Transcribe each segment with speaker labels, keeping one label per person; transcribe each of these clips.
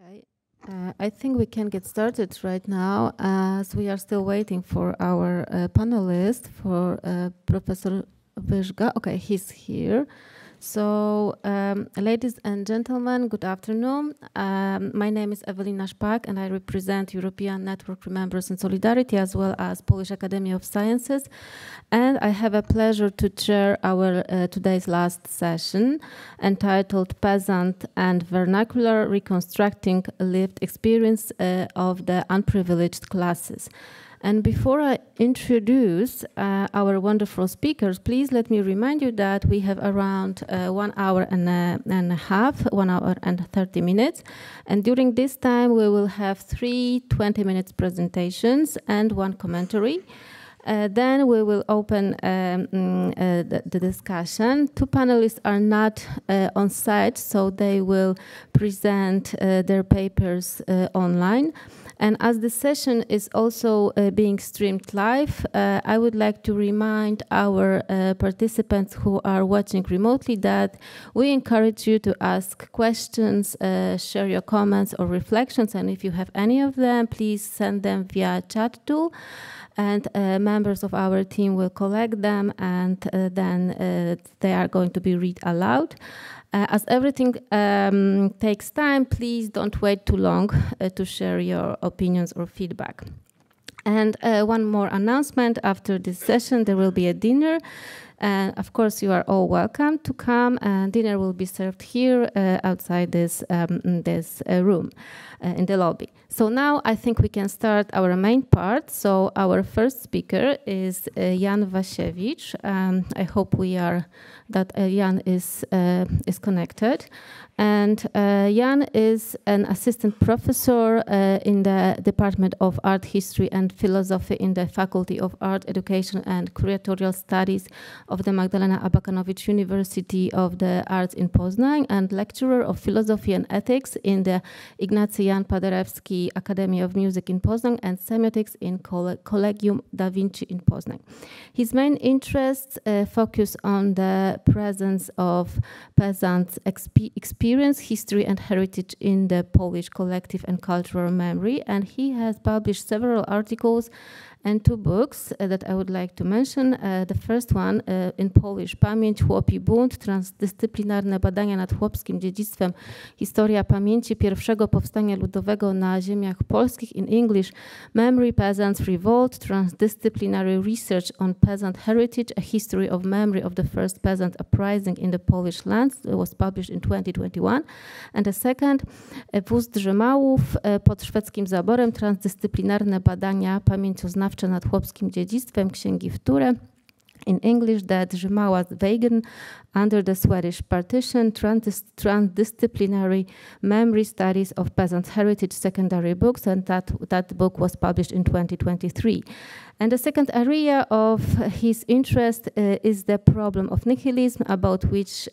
Speaker 1: Okay, I think we can get started right now as we are still waiting for our panelist, for Professor Wyżga. Okay, he's here. So, ladies and gentlemen, good afternoon. My name is Ewelina Szpak, and I represent European Network Remembrance and Solidarity, as well as Polish Academy of Sciences. And I have a pleasure to chair our today's last session, entitled Peasant and Vernacular: Reconstructing Lived Experience of the Unprivileged Classes. And before I introduce our wonderful speakers, please let me remind you that we have around 1 hour and a half, 1 hour and 30 minutes. And during this time, we will have 3 20-minute presentations and 1 commentary. Then we will open the discussion. 2 panelists are not on site, so they will present their papers online. And as the session is also being streamed live, I would like to remind our participants who are watching remotely that we encourage you to ask questions, share your comments or reflections, and if you have any of them, please send them via chat tool. And members of our team will collect them, and then they are going to be read aloud. As everything takes time, please don't wait too long to share your opinions or feedback. And one more announcement: after this session, there will be a dinner. And of course, you are all welcome to come, and dinner will be served here outside this room in the lobby. So now I think we can start our main part. So our first speaker is Jan Wasiewicz. I hope that Jan is connected. And Jan is an assistant professor in the Department of Art History and Philosophy in the Faculty of Art Education and Curatorial Studies of the Magdalena Abakanowicz University of the Arts in Poznan, and lecturer of philosophy and ethics in the Ignacy Jan Paderewski Academy of Music in Poznan and semiotics in Collegium da Vinci in Poznan. His main interests focus on the presence of peasants' experience, history, and heritage in the Polish collective and cultural memory, and he has published several articles and 2 books that I would like to mention. The first one in Polish, Pamięć, Chłopi Bunt, transdyscyplinarne badania nad chłopskim dziedzictwem, historia pamięci pierwszego powstania ludowego na ziemiach polskich. In English, Memory, Peasants, Revolt, Transdisciplinary Research on Peasant Heritage, a History of Memory of the First Peasant Uprising in the Polish Lands. It was published in 2021. And the second, Wóz Drzemałów pod szwedzkim zaborem, transdyscyplinarne badania pamięcioznawcze nad chłopskim dziedzictwem, księgi wtóre. In English, the Drzemała Wagen under the Swedish partition, transdisciplinary memory studies of peasant heritage, secondary books, and that book was published in 2023. And the second area of his interest is the problem of nihilism, about which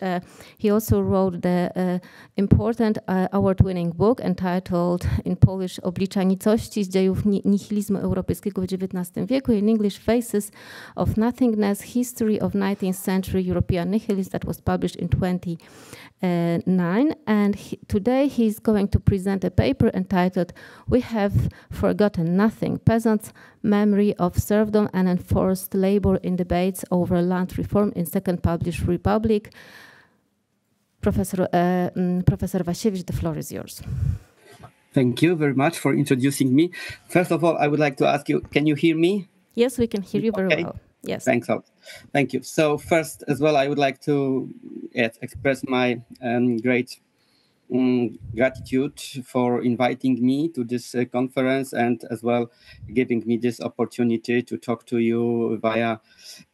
Speaker 1: he also wrote the important award-winning book entitled in Polish Oblicza nicości z dziejów nihilizmu europejskiego w XIX wieku, in English Faces of Nothingness, History of 19th Century European Nihilism, that was published in 2009. And today he's going to present a paper entitled We Have Forgotten Nothing, Peasants' Memory of Serfdom and Enforced Labor in Debates over Land Reform in Second Polish Republic. Professor Wasiewicz, the floor is yours.
Speaker 2: Thank you very much for introducing me. First of all, I would like to ask you, can you hear me?
Speaker 1: Yes, we can hear you very well. Yes.
Speaker 2: Thanks a lot. Thank you. So first, as well, I would like to express my great gratitude for inviting me to this conference, and as well giving me this opportunity to talk to you via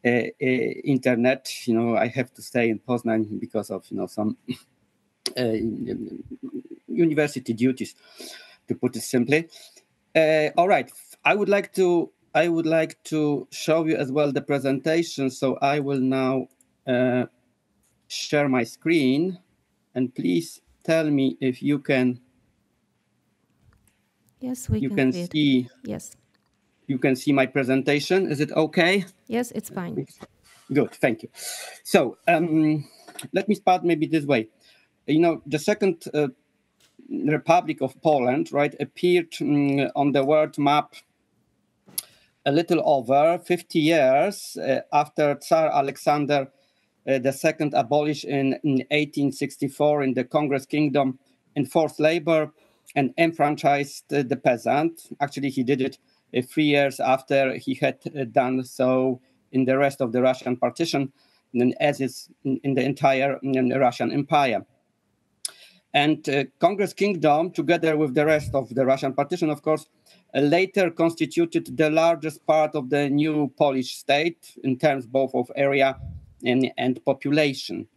Speaker 2: internet. You know, I have to stay in Poznan because of some university duties, to put it simply. All right, I would like to show you as well the presentation. So I will now share my screen, and please tell me if you can.
Speaker 1: Yes, we can
Speaker 2: see.
Speaker 1: Yes.
Speaker 2: You can see my presentation. Is it okay?
Speaker 1: Yes, it's fine.
Speaker 2: Good, thank you. So let me start maybe this way. You know, the second Republic of Poland, right, appeared on the world map a little over 50 years after Tsar Alexander II abolished in 1864 in the Congress Kingdom enforced labor and enfranchised the peasant. Actually, he did it 3 years after he had done so in the rest of the Russian partition, and as is in the entire Russian Empire. And Congress Kingdom, together with the rest of the Russian partition, of course, later constituted the largest part of the new Polish state in terms both of area and population.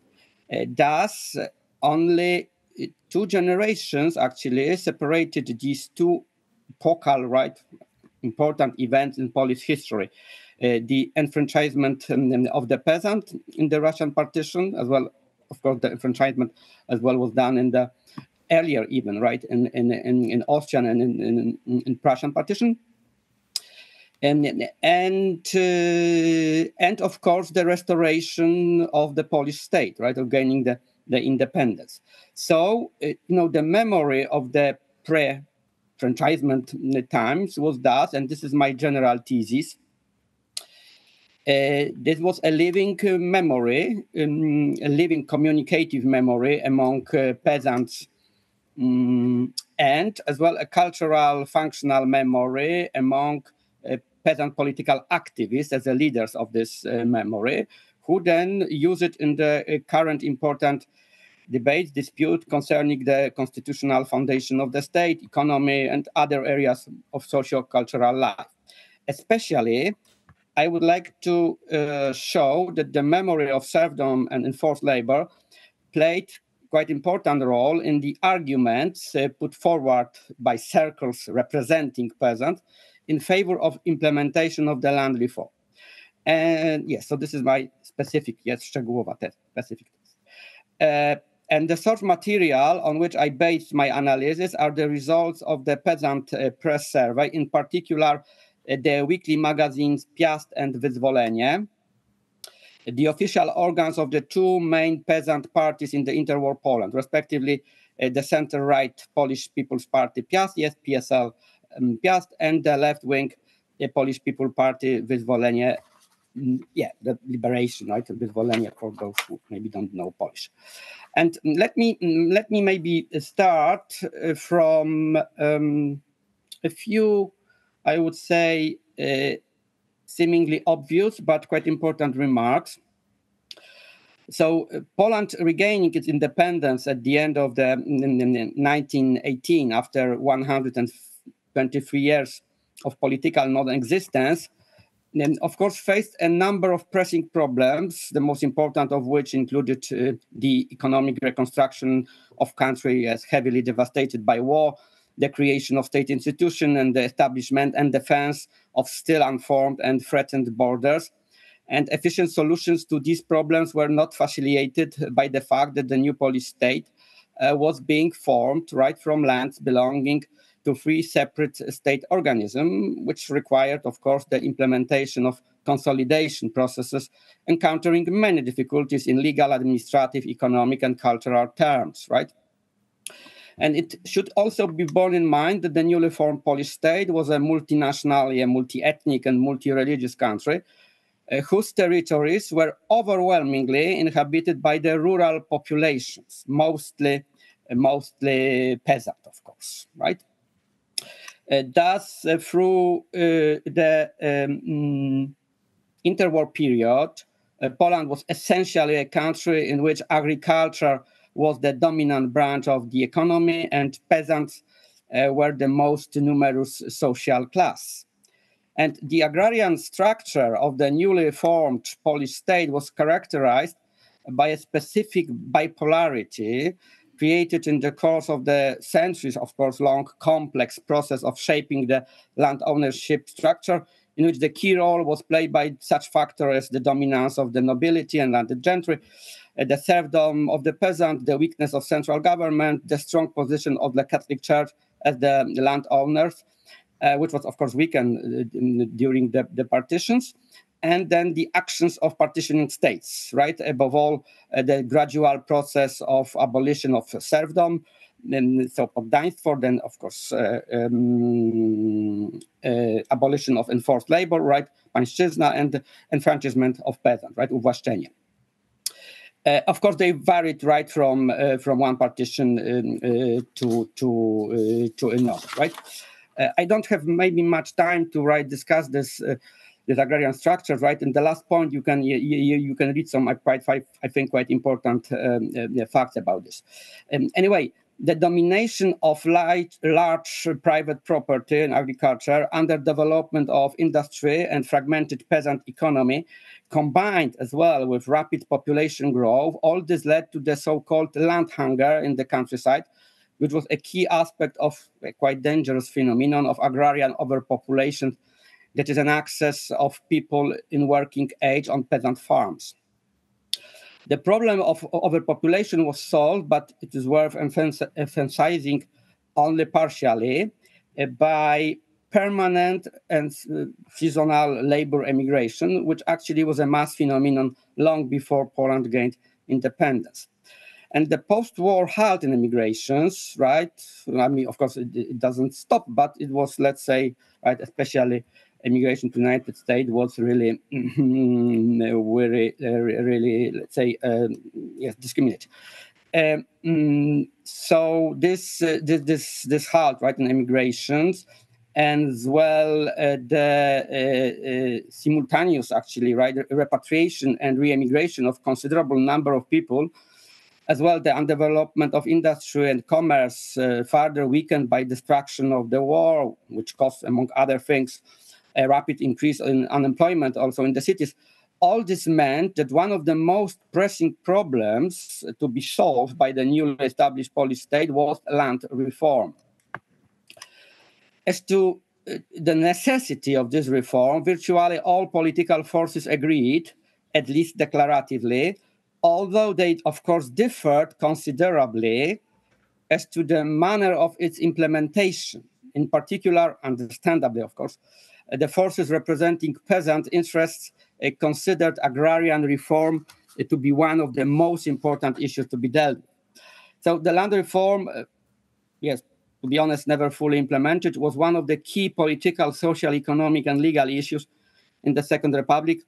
Speaker 2: Thus, only 2 generations actually separated these two epochal, right, important events in Polish history. The enfranchisement of the peasant in the Russian partition, as well, of course, the enfranchisement as well was done in the earlier even, right, in Austrian and in Prussian partition. And of course, the restoration of the Polish state, right, of gaining the independence. So, the memory of the pre-enfranchisement times was thus, and this is my general thesis, this was a living memory, a living communicative memory among peasants, and as well a cultural functional memory among peasant political activists as the leaders of this memory, who then use it in the current important dispute concerning the constitutional foundation of the state, economy, and other areas of socio-cultural life. Especially, I would like to show that the memory of serfdom and enforced labor played quite important role in the arguments put forward by circles representing peasants in favor of implementation of the land reform. And yes, so this is my specific, szczegółowa test, specific test. And the source material on which I based my analysis are the results of the peasant press survey, in particular the weekly magazines Piast and Wyzwolenie, the official organs of the 2 main peasant parties in the interwar Poland, respectively the center-right Polish People's Party Piast, yes, PSL Piast, and the left-wing Polish People Party Wyzwolenie, the liberation, right, Wyzwolenie for those who maybe don't know Polish. And let me maybe start from a few, I would say, seemingly obvious but quite important remarks. So Poland regaining its independence at the end of the 1918, after 123 years of political non-existence, of course faced a number of pressing problems, the most important of which included the economic reconstruction of country as heavily devastated by war, the creation of state institutions, and the establishment and defense of still unformed and threatened borders. And efficient solutions to these problems were not facilitated by the fact that the new Polish state was being formed right from lands belonging to 3 separate state organisms, which required, of course, the implementation of consolidation processes, encountering many difficulties in legal, administrative, economic, and cultural terms, right? And it should also be borne in mind that the newly formed Polish state was a multinational, multi-ethnic, and multi-religious country, whose territories were overwhelmingly inhabited by the rural populations, mostly peasant, of course, right? Thus, through the interwar period, Poland was essentially a country in which agriculture was the dominant branch of the economy, and peasants were the most numerous social class. And the agrarian structure of the newly formed Polish state was characterized by a specific bipolarity created in the course of the centuries, of course, long, complex process of shaping the land ownership structure, in which the key role was played by such factors as the dominance of the nobility and landed gentry, the serfdom of the peasant, the weakness of central government, the strong position of the Catholic Church as the landowners, which was, of course, weakened during the partitions, and then the actions of partitioning states, right? Above all, the gradual process of abolition of serfdom, So poddaństwo, then of course abolition of enforced labor, right? Pańszczyzna, and enfranchisement of peasants, right? Uwłaszczenie. Of course, they varied right from one partition to another, right? I don't have maybe much time to discuss this agrarian structures, right? In the last point, you can read some I think quite important facts about this. Anyway, the domination of large private property in agriculture, underdevelopment of industry, and fragmented peasant economy, combined as well with rapid population growth, all this led to the so-called land hunger in the countryside, which was a key aspect of a quite dangerous phenomenon of agrarian overpopulation, that is an excess of people in working age on peasant farms. The problem of overpopulation was solved, but it is worth emphasizing only partially by permanent and seasonal labor emigration, which actually was a mass phenomenon long before Poland gained independence. And the post-war halt in immigrations, right? I mean, of course, it doesn't stop, but it was, let's say, right, especially immigration to the United States was really, really, let's say, yes, discriminated. So this halt, right, in immigrations, and as well the simultaneous, actually, right, repatriation and re-immigration of considerable number of people, as well the undevelopment of industry and commerce, further weakened by destruction of the war, which caused, among other things, a rapid increase in unemployment also in the cities. All this meant that one of the most pressing problems to be solved by the newly established Polish state was land reform. As to the necessity of this reform, virtually all political forces agreed, at least declaratively, although they, of course, differed considerably as to the manner of its implementation. In particular, understandably, of course, the forces representing peasant interests considered agrarian reform to be one of the most important issues to be dealt with. So the land reform, yes, to be honest, never fully implemented, was one of the key political, social, economic, and legal issues in the Second Republic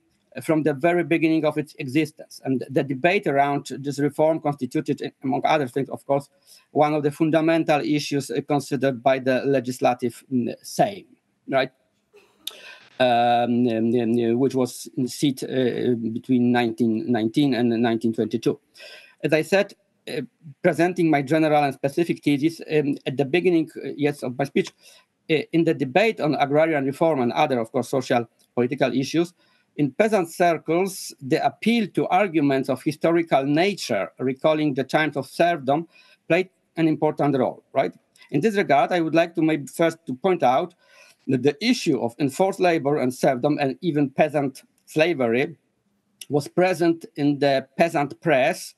Speaker 2: from the very beginning of its existence. And the debate around this reform constituted, among other things, of course, one of the fundamental issues considered by the legislative Sejm, right? Which was in seat between 1919 and 1922. As I said, presenting my general and specific thesis at the beginning, yes, of my speech, in the debate on agrarian reform and other, of course, social political issues, in peasant circles, the appeal to arguments of historical nature, recalling the times of serfdom, played an important role, right? In this regard, I would like to maybe first to point out that the issue of enforced labor and serfdom and even peasant slavery was present in the peasant press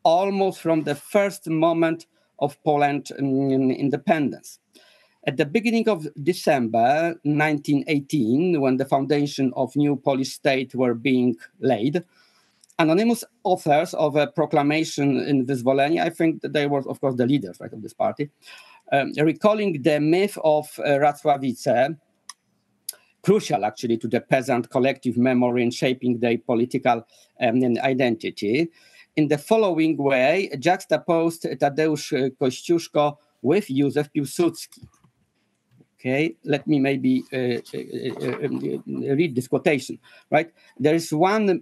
Speaker 2: almost from the first moment of Poland independence. At the beginning of December 1918, when the foundation of new Polish state were being laid, anonymous authors of a proclamation in Wyzwolenie, I think that they were, of course, the leaders, right, of this party, recalling the myth of Wasiewicz, crucial actually to the peasant collective memory in shaping their political identity, in the following way, juxtaposed Tadeusz Kościuszko with Józef Piłsudski. Okay, let me maybe read this quotation, right? There is one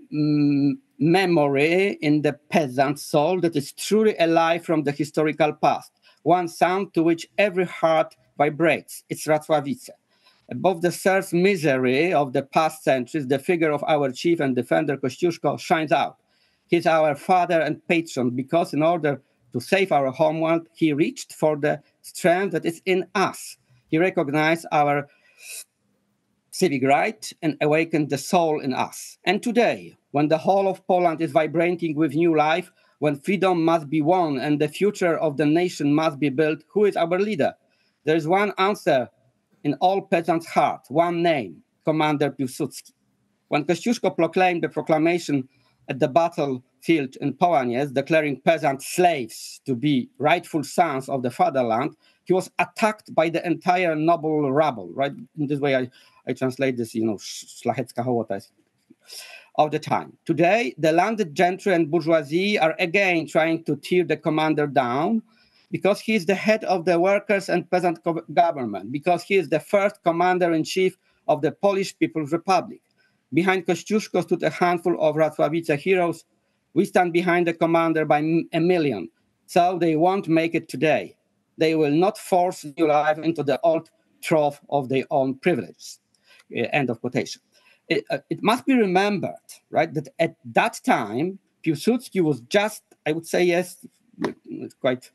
Speaker 2: memory in the peasant soul that is truly alive from the historical past, one sound to which every heart vibrates. It's Wasiewicz. Above the serf's misery of the past centuries, the figure of our chief and defender Kościuszko shines out. He's our father and patron because in order to save our homeland, he reached for the strength that is in us. He recognized our civic right and awakened the soul in us. And today, when the whole of Poland is vibrating with new life, when freedom must be won and the future of the nation must be built, who is our leader? There is one answer in all peasants' hearts, one name, Commander Piłsudski. When Kościuszko proclaimed the proclamation at the battlefield in Polaniec, declaring peasant slaves to be rightful sons of the fatherland, he was attacked by the entire noble rabble, right? In this way, I translate this, szlachecka hołota of the time. Today, the landed gentry and bourgeoisie are again trying to tear the commander down because he is the head of the workers and peasant government, because he is the first commander-in-chief of the Polish People's Republic. Behind Kościuszko stood a handful of Wasiewicz heroes. We stand behind the commander by a million. So they won't make it today. They will not force new life into the old trough of their own privileges. End of quotation. It must be remembered, right, that at that time, Piłsudski was just, I would say, yes, it's quite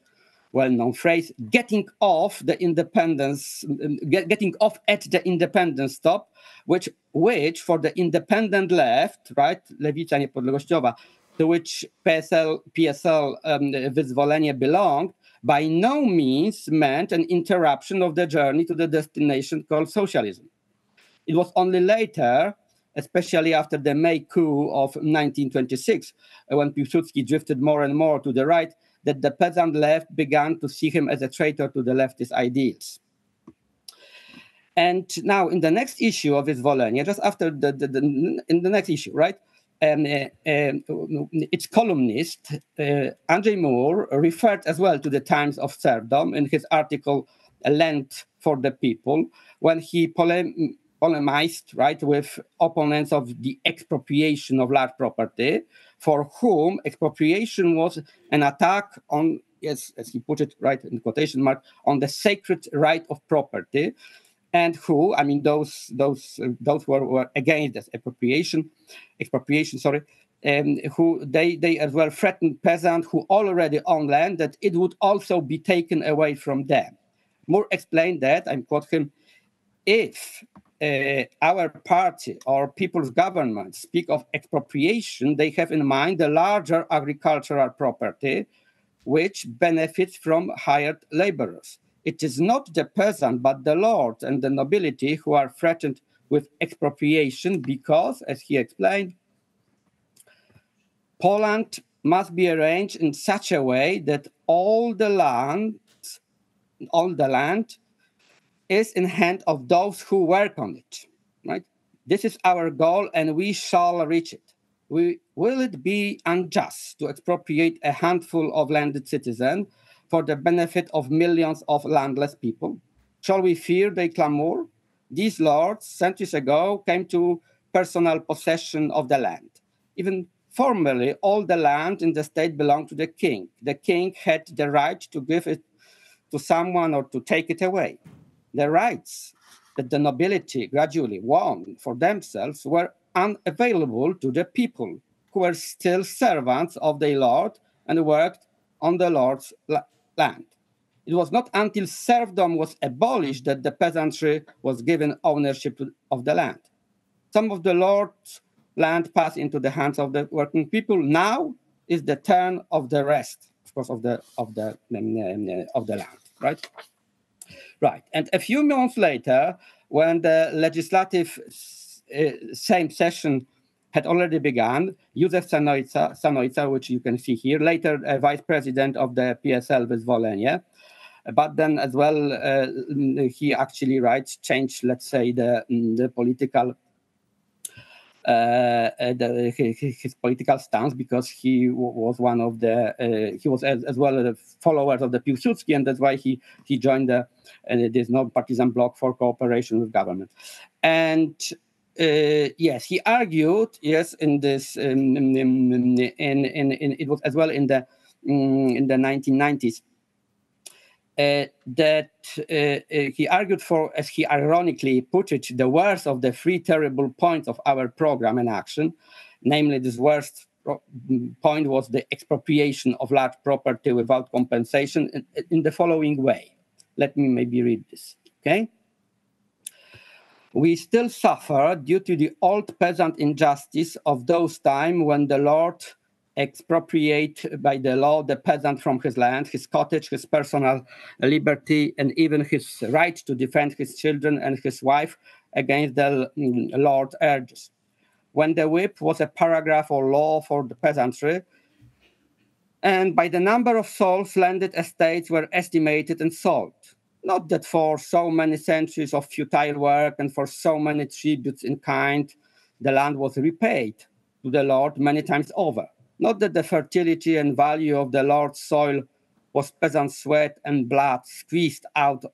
Speaker 2: well-known phrase, getting off at the independence stop, which for the independent left, right, lewica niepodległościowa, to which PSL Wyzwolenie belonged, by no means meant an interruption of the journey to the destination called socialism. It was only later, especially after the May coup of 1926, when Piłsudski drifted more and more to the right, that the peasant left began to see him as a traitor to the leftist ideals. And now, in the next issue of Wyzwolenie, just after in the next issue, right, its columnist, Andrzej Mur, referred as well to the times of serfdom in his article, Land for the People, when he polemized, right, with opponents of the expropriation of large property, for whom expropriation was an attack on, yes, as he put it, right, in quotation mark, on the sacred right of property, and who, I mean, those were against this expropriation, who they as well threatened peasants who already own land that it would also be taken away from them. Moore explained that, I quote him, if our party or people's government speak of expropriation, they have in mind the larger agricultural property, which benefits from hired laborers. It is not the peasant, but the lord and the nobility who are threatened with expropriation because, as he explained, Poland must be arranged in such a way that all the land is in hand of those who work on it, right? This is our goal, and we shall reach it. Will it be unjust to expropriate a handful of landed citizens for the benefit of millions of landless people? Shall we fear their clamor? These lords, centuries ago, came to personal possession of the land. Even formerly, all the land in the state belonged to the king. The king had the right to give it to someone or to take it away. The rights that the nobility gradually won for themselves were unavailable to the people, who were still servants of their lord and worked on the lord's land. It was not until serfdom was abolished that the peasantry was given ownership of the land. Some of the lord's land passed into the hands of the working people. Now is the turn of the rest, of course, of the land, right? Right, and a few months later, when the legislative same session had already begun, Józef Sanoica, which you can see here, later vice president of the PSL Wyzwolenie, but then as well, he actually changed, let's say, the political his political stance, because he was one of the he was as well a follower of the Piłsudski, and that's why he joined this non-partisan bloc for cooperation with government. And yes, he argued, yes, in this it was as well in the 1990s. That he argued for, as he ironically put it, the worst of the three terrible points of our program and action. Namely, this worst point was the expropriation of large property without compensation in the following way. Let me maybe read this, okay? We still suffer due to the old peasant injustice of those times when the lord expropriate by the law the peasant from his land, his cottage, his personal liberty, and even his right to defend his children and his wife against the lord's urges. when the whip was a paragraph or law for the peasantry, and by the number of souls landed estates were estimated and sold. Not that for so many centuries of futile work and for so many tributes in kind, the land was repaid to the Lord many times over. Not that the fertility and value of the Lord's soil was peasant sweat and blood squeezed out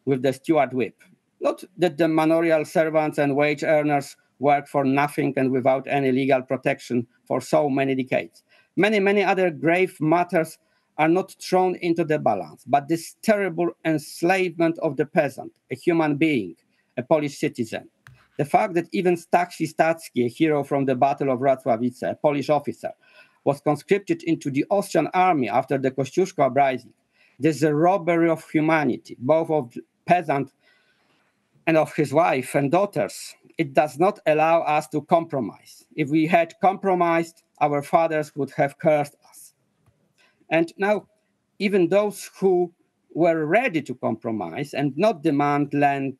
Speaker 2: with the steward whip. Not that the manorial servants and wage earners worked for nothing and without any legal protection for so many decades. Many other grave matters are not thrown into the balance, but this terrible enslavement of the peasant, a human being, a Polish citizen. The fact that even Staksy Stacki, a hero from the Battle of Wasiewicz, a Polish officer, was conscripted into the Austrian army after the Kościuszko uprising. This is a robbery of humanity, both of the peasant and of his wife and daughters. It does not allow us to compromise. If we had compromised, our fathers would have cursed us. And now, even those who were ready to compromise and not demand land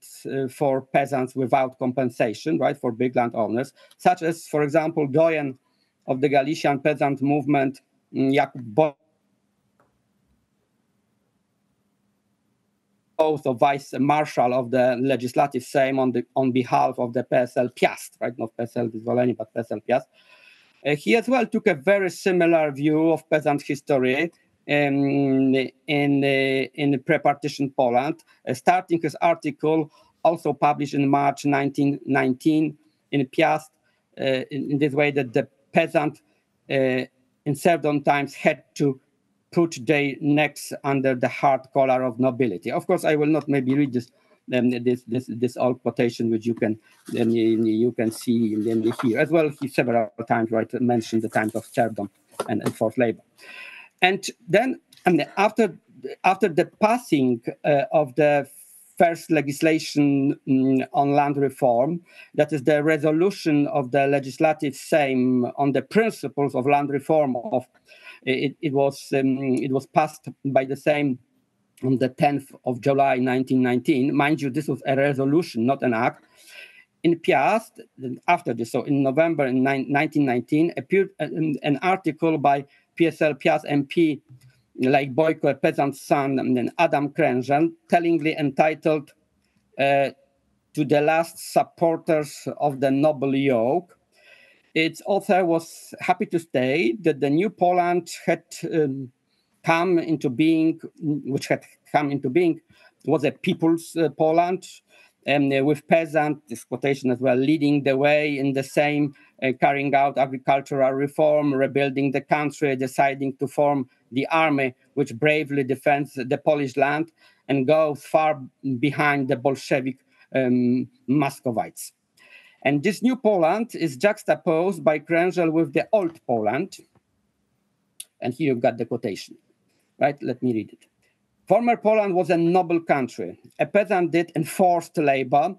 Speaker 2: for peasants without compensation, right, for big landowners, such as, for example, doyen of the Galician peasant movement, Jakub of Vice Marshal of the Legislative Sejm on behalf of the PSL Piast, right, not PSL Wyzwolenie, but PSL Piast. He as well took a very similar view of peasant history in pre-partition Poland, starting his article, also published in March 1919 in Piast, in this way that the peasant in serfdom times had to put their necks under the hard collar of nobility. Of course, I will not maybe read this old quotation, which you can see here as well. He several times mentioned the times of serfdom and forced labor. And then after the passing of the first legislation on land reform, that is the resolution of the Legislative Sejm on the principles of land reform, it was passed by the Sejm on the 10th of July 1919. Mind you, this was a resolution, not an act. In Piast, after this, so in November 1919, appeared an article by PSL Piast MP, like Boyko, a peasant's son, and Adam Krężel, tellingly entitled To the Last Supporters of the Noble Yoke. Its author was happy to state that the new Poland had come into being, was a people's Poland, with peasant, this quotation as well, leading the way in the same, carrying out agricultural reform, rebuilding the country, deciding to form the army, which bravely defends the Polish land and goes far behind the Bolshevik Muscovites. And this new Poland is juxtaposed by Krężel with the old Poland. And here you've got the quotation, right? Let me read it. Former Poland was a noble country. A peasant did enforced labor,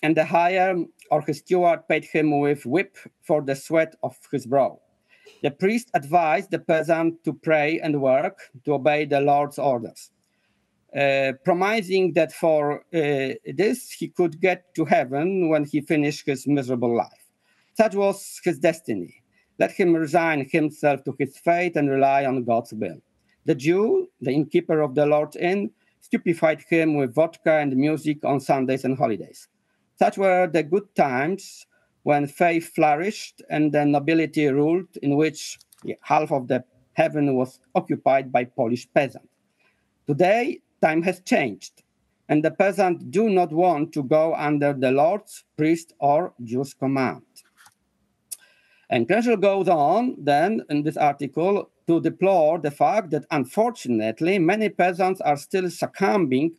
Speaker 2: and the hire or his steward paid him with whip for the sweat of his brow. The priest advised the peasant to pray and work, to obey the Lord's orders, promising that for this he could get to heaven when he finished his miserable life. Such was his destiny. Let him resign himself to his fate and rely on God's will. The Jew, the innkeeper of the Lord's Inn, stupefied him with vodka and music on Sundays and holidays. Such were the good times when faith flourished and the nobility ruled, in which half of the heaven was occupied by Polish peasants. Today, time has changed, and the peasants do not want to go under the Lord's, priest, or Jew's command. And Krężel goes on then in this article to deplore the fact that unfortunately many peasants are still succumbing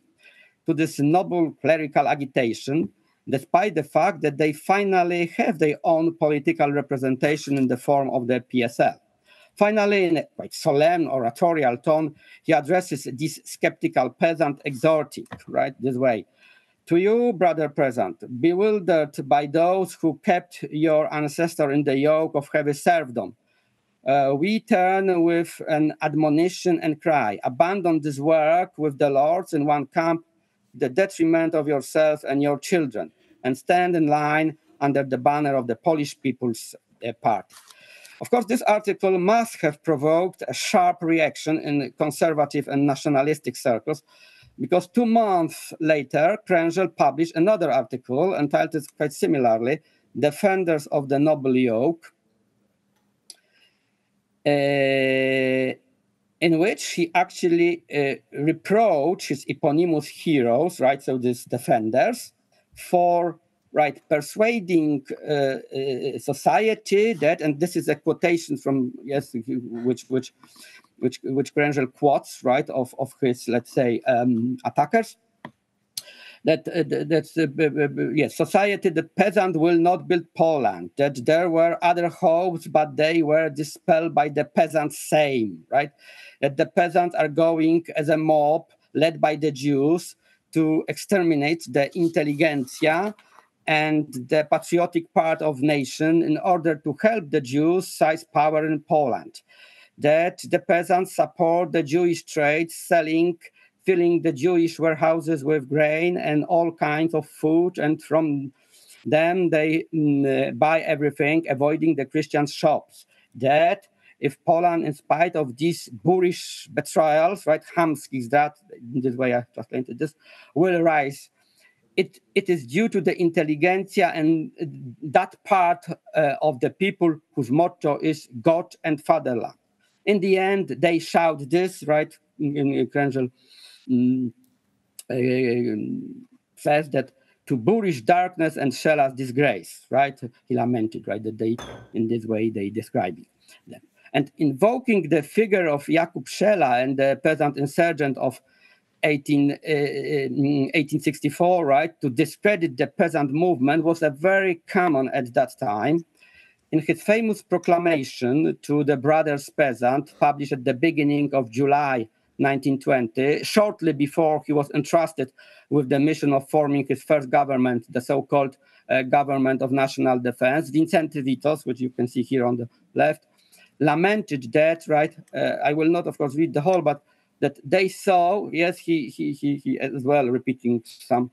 Speaker 2: to this noble clerical agitation, despite the fact that they finally have their own political representation in the form of the PSL. Finally, in a quite solemn oratorial tone, he addresses this skeptical peasant, exhorting, right, this way. To you, brother peasant, bewildered by those who kept your ancestor in the yoke of heavy serfdom, we turn with an admonition and cry, abandon this work with the lords in one camp, the detriment of yourself and your children, and stand in line under the banner of the Polish People's Party. Of course, this article must have provoked a sharp reaction in conservative and nationalistic circles, because 2 months later, Krężel published another article entitled quite similarly, Defenders of the Noble Yoke, in which he actually reproached his eponymous heroes, right, so these defenders, for persuading society that, and this is a quotation from which Krężel quotes, right, of his, let's say, attackers, that society, the peasant will not build Poland, that there were other hopes, but they were dispelled by the peasants same, right, that the peasants are going as a mob led by the Jews to exterminate the intelligentsia and the patriotic part of nation in order to help the Jews seize power in Poland, that the peasants support the Jewish trade, filling the Jewish warehouses with grain and all kinds of food, and from them they buy everything, avoiding the Christian shops. That if Poland, in spite of these boorish betrayals, right, chamskich zdrad, in this way I translated this, will rise, it is due to the intelligentsia and that part of the people whose motto is God and Fatherland. In the end, they shout this, right? Krężel says that to boorish darkness and Shela's disgrace, right? He lamented, right, that they, in this way, they describe them. And invoking the figure of Jakub Szela and the peasant insurgent of 1864, right, to discredit the peasant movement was a very common at that time. In his famous proclamation to the Brothers Peasant, published at the beginning of July 1920, shortly before he was entrusted with the mission of forming his first government, the so-called Government of National Defense, Wincenty Witos, which you can see here on the left, lamented that, right, I will not, of course, read the whole, but that they saw, yes, he as well repeating some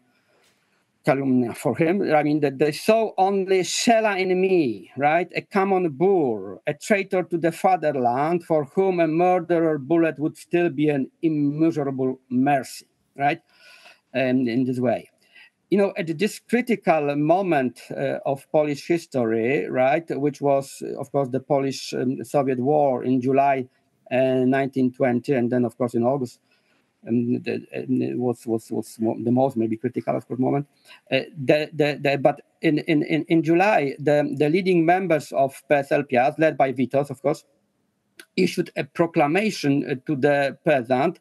Speaker 2: calumnia for him, I mean, that they saw only Szela in me, right, a common boor, a traitor to the fatherland, for whom a murderer bullet would still be an immeasurable mercy, right, and in this way. You know, at this critical moment of Polish history, right, which was, of course, the Polish-Soviet War in July 1920, and then, of course, in August, was the most maybe critical, of course, moment. But in July, the leading members of PSL Piast, led by Witos, of course, issued a proclamation to the peasant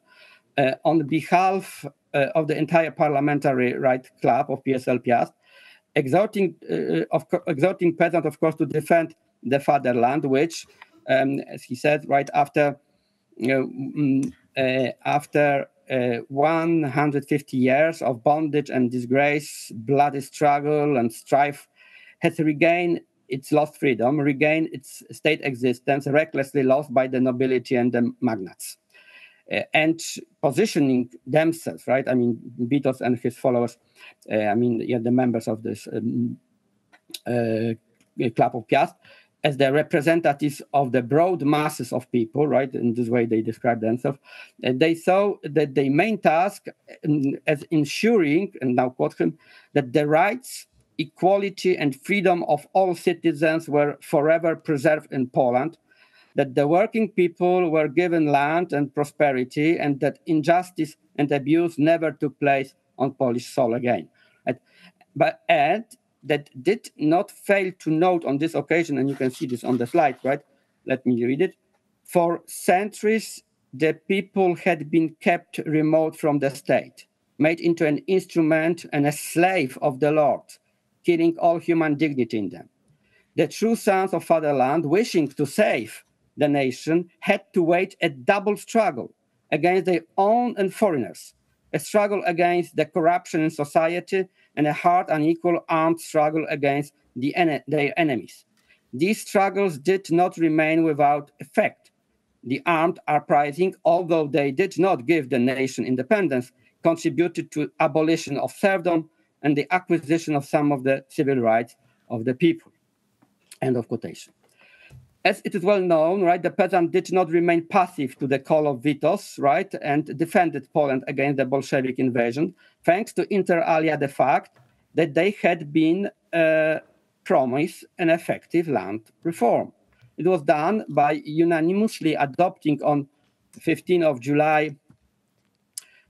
Speaker 2: on behalf of the entire parliamentary right club of PSL Piast, exhorting peasant, of course, to defend the fatherland, which, as he said, right after 150 years of bondage and disgrace, bloody struggle and strife, has regained its lost freedom, regained its state existence, recklessly lost by the nobility and the magnates. And positioning themselves, right? I mean, Witos and his followers, the members of this Club of Piast, as the representatives of the broad masses of people, right? In this way they describe themselves. They saw that their main task as ensuring, and now quote him, that the rights, equality, and freedom of all citizens were forever preserved in Poland, that the working people were given land and prosperity, and that injustice and abuse never took place on Polish soil again. And that did not fail to note on this occasion, and you can see this on the slide, right? Let me read it. For centuries, the people had been kept remote from the state, made into an instrument and a slave of the Lord, killing all human dignity in them. The true sons of fatherland, wishing to save the nation, had to wage a double struggle against their own and foreigners, a struggle against the corruption in society and a hard, unequal, armed struggle against their enemies. These struggles did not remain without effect. The armed uprising, although they did not give the nation independence, contributed to abolition of serfdom and the acquisition of some of the civil rights of the people. End of quotation. As it is well known, right, the peasant did not remain passive to the call of Witos, right, and defended Poland against the Bolshevik invasion, thanks to inter alia the fact that they had been promised an effective land reform. It was done by unanimously adopting on 15th of July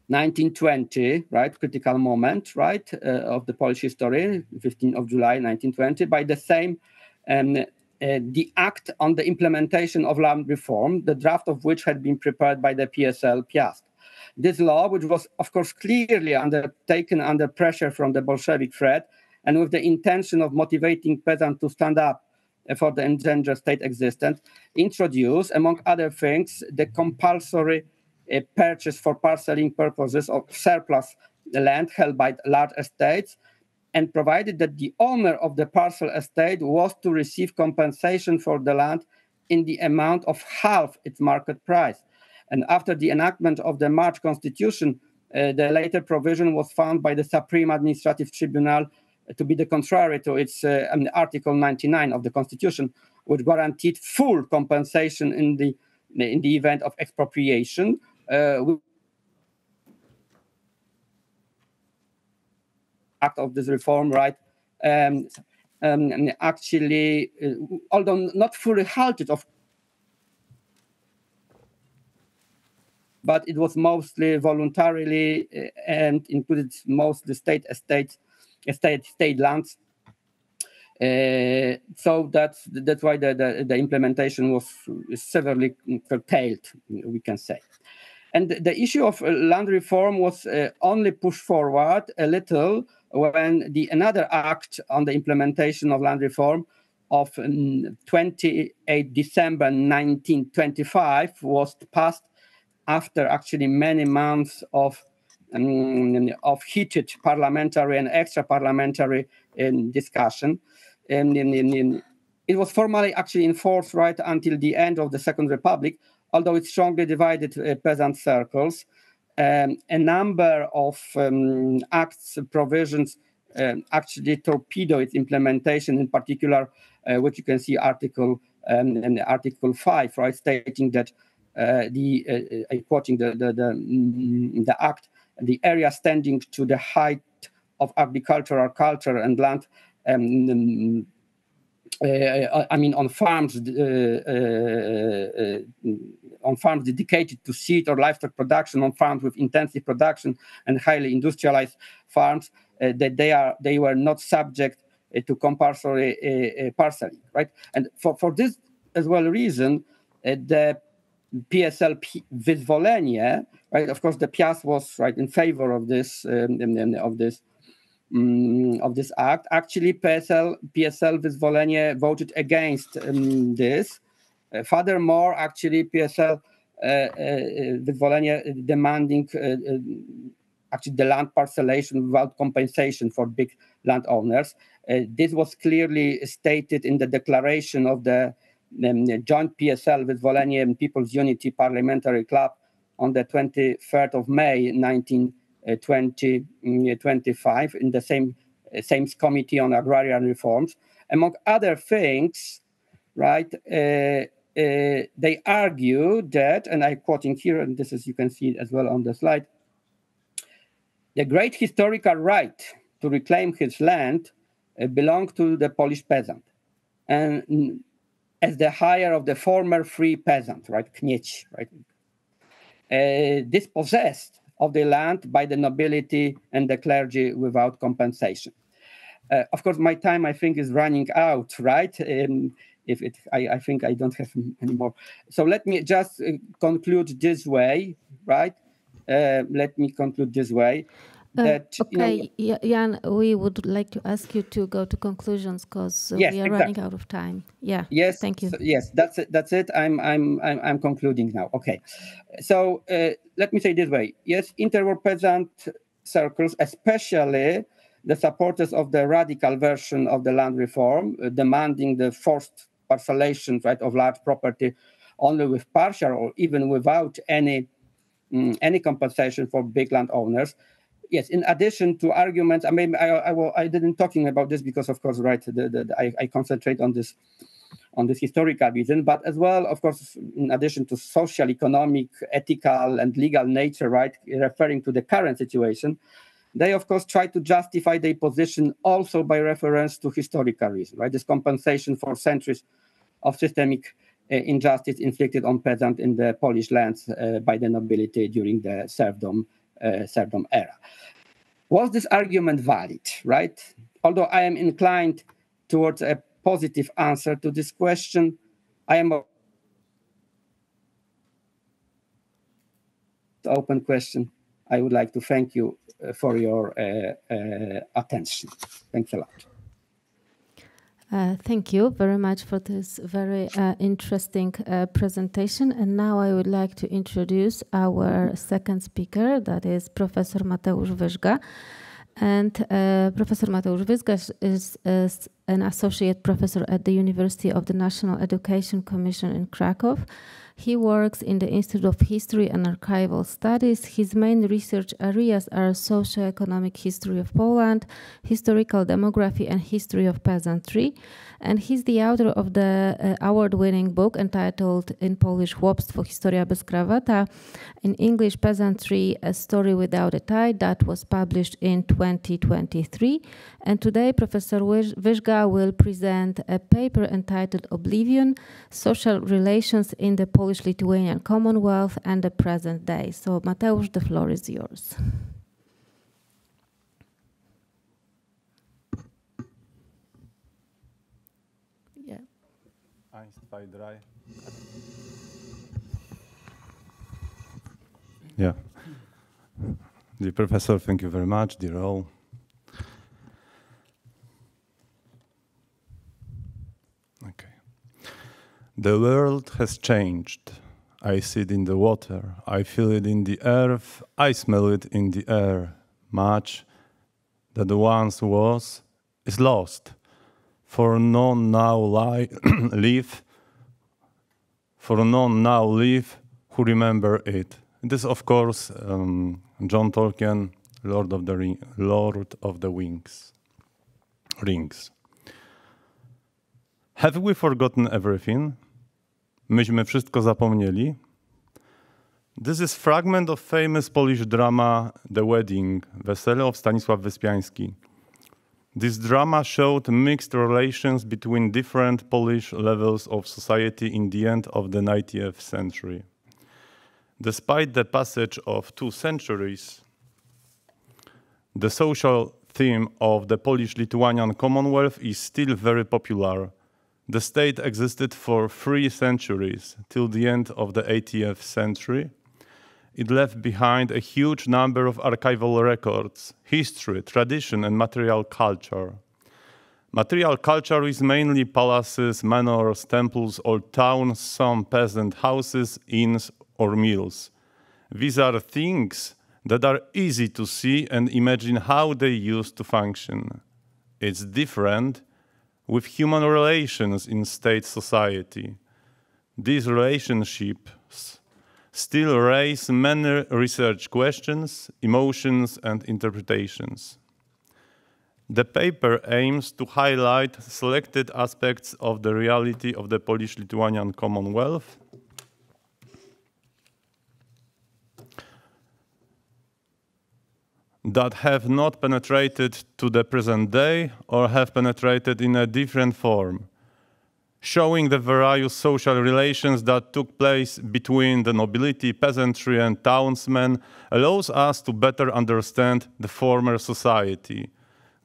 Speaker 2: 1920, right, critical moment, right, of the Polish history, 15th of July 1920, by the same the Act on the Implementation of Land Reform, the draft of which had been prepared by the PSL Piast. This law, which was, of course, clearly undertaken under pressure from the Bolshevik threat and with the intention of motivating peasants to stand up for the endangered state existence, introduced, among other things, the compulsory purchase for parceling purposes of surplus land held by large estates, and provided that the owner of the parcel estate was to receive compensation for the land in the amount of half its market price. And after the enactment of the March Constitution, the later provision was found by the Supreme Administrative Tribunal to be the contrary to its Article 99 of the Constitution, which guaranteed full compensation in the event of expropriation. Act of this reform, right? Actually, although not fully halted, but it was mostly voluntarily and included mostly state lands. So that's why the implementation was severely curtailed, we can say. And the issue of land reform was only pushed forward a little when another act on the implementation of land reform of 28 December 1925 was passed after actually many months of heated parliamentary and extra-parliamentary discussion. It was formally actually enforced right until the end of the Second Republic, although it strongly divided peasant circles. A number of acts, provisions actually torpedo its implementation, in particular, which you can see Article 5, right, stating that quoting the act, the area standing to the height of agricultural culture and land, on farms dedicated to seed or livestock production, on farms with intensive production and highly industrialized farms, that they were not subject to compulsory parceling, right? And for this as well reason, the PSL Wyzwolenie, right? Of course, the Piast was right in favor of this act. Actually, PSL Wyzwolenie voted against this. Furthermore, actually, PSL Wyzwolenie demanding actually the land parcelation without compensation for big landowners. This was clearly stated in the declaration of the joint PSL Wyzwolenie and People's Unity Parliamentary Club on the 23rd of May 1925 in the same Committee on Agrarian Reforms. Among other things, right, they argue that, and I'm quoting here, and this is, you can see it as well on the slide, the great historical right to reclaim his land belonged to the Polish peasant, and as the hire of the former free peasant, right, knieć, right, dispossessed of the land by the nobility and the clergy without compensation. Of course, my time, I think, is running out, right? I think I don't have any more. So let me just conclude this way, right? Let me conclude this way. That,
Speaker 1: okay, Jan, we would like to ask you to go to conclusions because
Speaker 2: yes,
Speaker 1: we are running out of time. Yeah.
Speaker 2: Yes.
Speaker 1: Thank you.
Speaker 2: So, yes, that's it. That's it. I'm concluding now. Okay. So let me say this way. Yes, interwar peasant circles, especially the supporters of the radical version of the land reform, demanding the forced parcelation, right, of large property, only with partial or even without any compensation for big landowners. yes, in addition to arguments, I mean, I didn't talking about this because, of course, right, I concentrate on this historical reason, but as well, of course, in addition to social, economic, ethical, and legal nature, right, referring to the current situation, they, of course, try to justify their position also by reference to historical reason, right? This compensation for centuries of systemic injustice inflicted on peasants in the Polish lands by the nobility during the serfdom era. Was this argument valid, right? Although I am inclined towards a positive answer to this question, I am open question. I would like to thank you for your attention. Thanks a lot.
Speaker 1: Thank you very much for this very interesting presentation. And now I would like to introduce our second speaker, that is Professor Mateusz Wyżga. And Professor Mateusz Wyżga is an associate professor at the University of the National Education Commission in Krakow. He works in the Institute of History and Archival Studies. His main research areas are socioeconomic history of Poland, historical demography, and history of peasantry. And he's the author of the award-winning book entitled in Polish Chłopstwo, Historia bez krawata, in English Peasantry, A Story Without a Tie, that was published in 2023. And today Professor Wyżga will present a paper entitled Oblivion, Social Relations in the Polish-Lithuanian Commonwealth and the Present Day. So Mateusz, the floor is yours.
Speaker 3: Yeah. 1, 2, 3. Yeah. Dear Professor, thank you very much, dear all. Okay. The world has changed. I see it in the water. I feel it in the earth. I smell it in the air. Much that once was is lost. For none now live. For none now live who remember it. This, of course, John Tolkien, Lord of the Rings. Have we forgotten everything? Myśmy wszystko zapomnieli. This is fragment of famous Polish drama The Wedding, Wesele of Stanisław Wyspiański. This drama showed mixed relations between different Polish levels of society in the end of the 19th century. Despite the passage of 2 centuries, the social theme of the Polish-Lithuanian Commonwealth is still very popular. The state existed for 3 centuries, till the end of the 18th century. It left behind a huge number of archival records, history, tradition, and material culture. Material culture is mainly palaces, manors, temples, old towns, some peasant houses, inns, or mills. These are things that are easy to see and imagine how they used to function. It's different with human relations in state society. These relationships still raise many research questions, emotions, and interpretations. The paper aims to highlight selected aspects of the reality of the Polish-Lithuanian Commonwealth that have not penetrated to the present day or have penetrated in a different form, showing the various social relations that took place between the nobility, peasantry, and townsmen allows us to better understand the former society.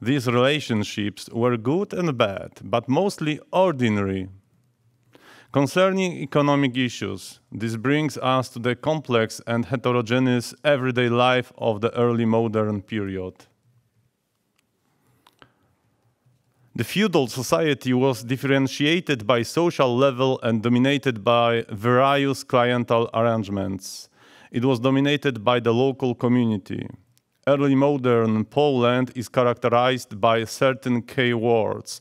Speaker 3: These relationships were good and bad, but mostly ordinary. Concerning economic issues, this brings us to the complex and heterogeneous everyday life of the early modern period. The feudal society was differentiated by social level and dominated by various cliental arrangements. It was dominated by the local community. Early modern Poland is characterized by certain key words,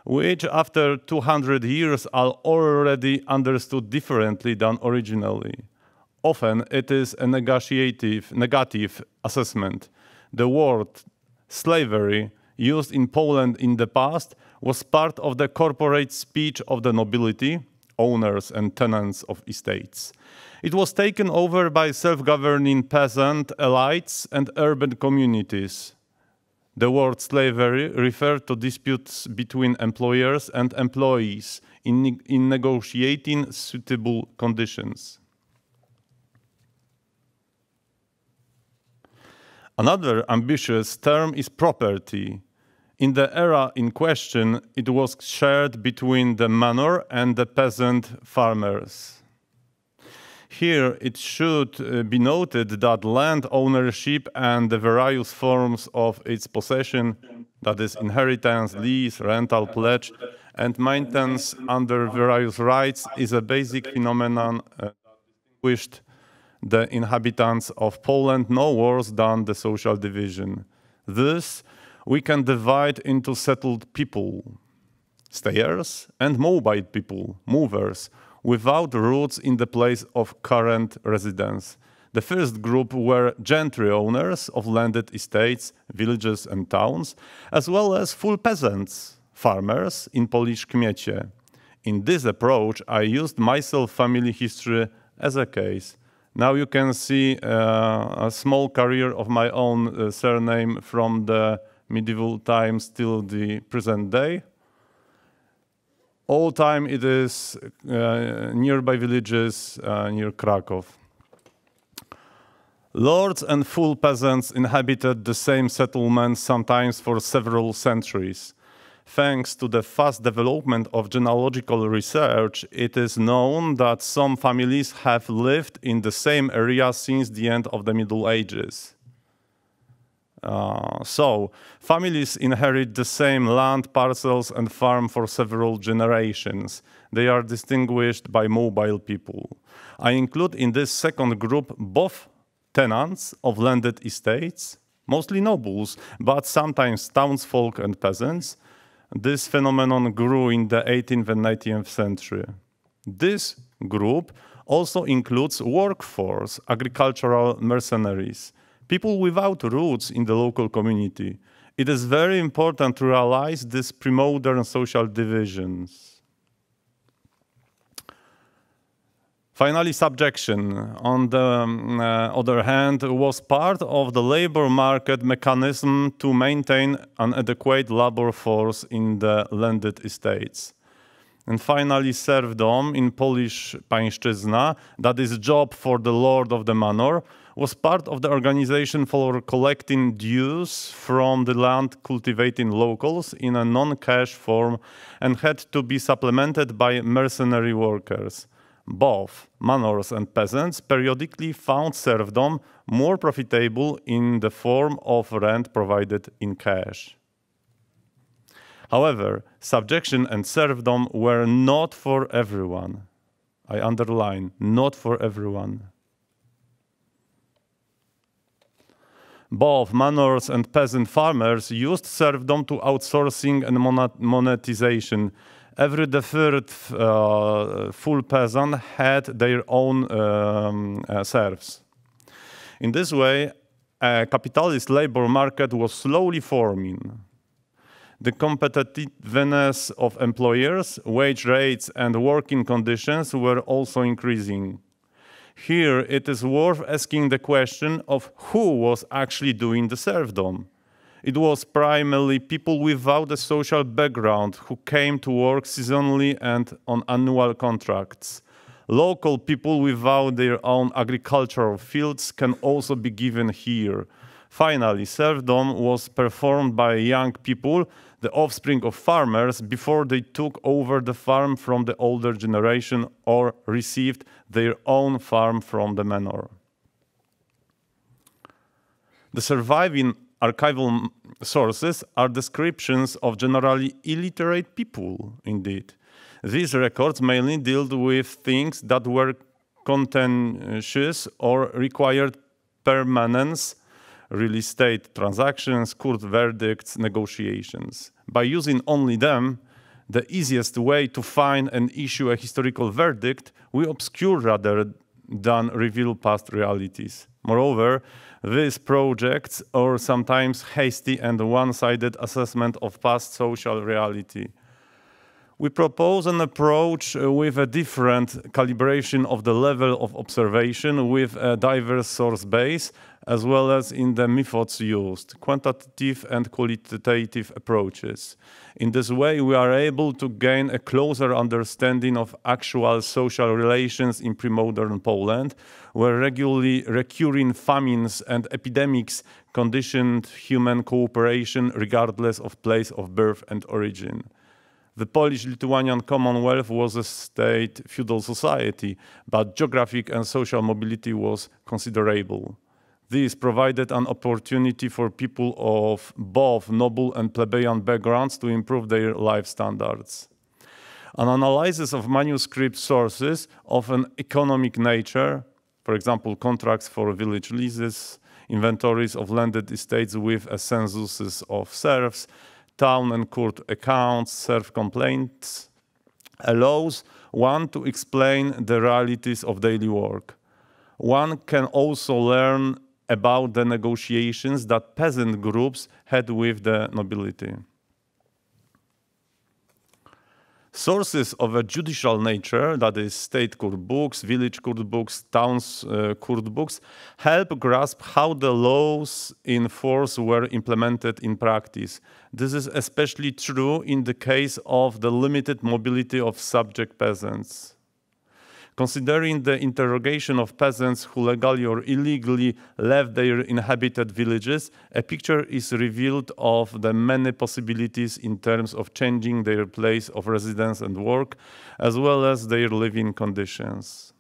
Speaker 3: which after 200 years are already understood differently than originally. Often it is a negative assessment. The word slavery, used in Poland in the past, was part of the corporate speech of the nobility, owners and tenants of estates. It was taken over by self-governing peasant elites and urban communities. The word slavery referred to disputes between employers and employees in negotiating suitable conditions. Another ambitious term is property. In the era in question, it was shared between the manor and the peasant farmers. Here, it should be noted that land ownership and the various forms of its possession, that is inheritance, lease, rental, pledge, and maintenance under various rights, is a basic phenomenon that distinguished the inhabitants of Poland no worse than the social division. This we can divide into settled people, stayers, and mobile people, movers, without roots in the place of current residence. The first group were gentry owners of landed estates, villages and towns, as well as full peasants, farmers in Polish kmiecie. In this approach, I used myself family history as a case. Now you can see a small career of my own surname from the medieval times till the present day. All time it is nearby villages near Krakow. Lords and full peasants inhabited the same settlements sometimes for several centuries. Thanks to the fast development of genealogical research, it is known that some families have lived in the same area since the end of the Middle Ages. So, families inherit the same land parcels and farm for several generations. They are distinguished by mobile people. I include in this second group both tenants of landed estates, mostly nobles, but sometimes townsfolk and peasants. This phenomenon grew in the 18th and 19th century. This group also includes workforce, agricultural mercenaries, people without roots in the local community. It is very important to realize these pre-modern social divisions. Finally, subjection, on the other hand, was part of the labor market mechanism to maintain an adequate labor force in the landed estates. And finally, serfdom, in Polish pańszczyzna, that is job for the lord of the manor, was part of the organization for collecting dues from the land cultivating locals in a non-cash form and had to be supplemented by mercenary workers. Both manors and peasants periodically found serfdom more profitable in the form of rent provided in cash. However, subjection and serfdom were not for everyone. I underline, not for everyone. Both manors and peasant farmers used serfdom to outsourcing and monetization. Every third full peasant had their own serfs. In this way, a capitalist labor market was slowly forming. The competitiveness of employers, wage rates, and working conditions were also increasing. Here, it is worth asking the question of who was actually doing the serfdom. It was primarily people without a social background who came to work seasonally and on annual contracts. Local people without their own agricultural fields can also be given here. Finally, serfdom was performed by young people, the offspring of farmers, before they took over the farm from the older generation or received their own farm from the manor. The surviving archival sources are descriptions of generally illiterate people, indeed. These records mainly dealt with things that were contentious or required permanence, real estate transactions, court verdicts, negotiations. By using only them, the easiest way to find and issue a historical verdict, we obscure rather than reveal past realities. Moreover, these projects are sometimes hasty and one-sided assessment of past social reality. We propose an approach with a different calibration of the level of observation with a diverse source base, as well as in the methods used, quantitative and qualitative approaches. In this way, we are able to gain a closer understanding of actual social relations in pre-modern Poland, where regularly recurring famines and epidemics conditioned human cooperation regardless of place of birth and origin. The Polish-Lithuanian Commonwealth was a state feudal society, but geographic and social mobility was considerable. This provided an opportunity for people of both noble and plebeian backgrounds to improve their life standards. An analysis of manuscript sources of an economic nature, for example, contracts for village leases, inventories of landed estates with censuses of serfs, town and court accounts, serf complaints, allows one to explain the realities of daily work. One can also learn about the negotiations that peasant groups had with the nobility. Sources of a judicial nature, that is state court books, village court books, towns court books, help grasp how the laws in force were implemented in practice. This is especially true in the case of the limited mobility of subject peasants. Considering the interrogation of peasants who legally or illegally left their inhabited villages, a picture is revealed of the many possibilities in terms of changing their place of residence and work, as well as their living conditions.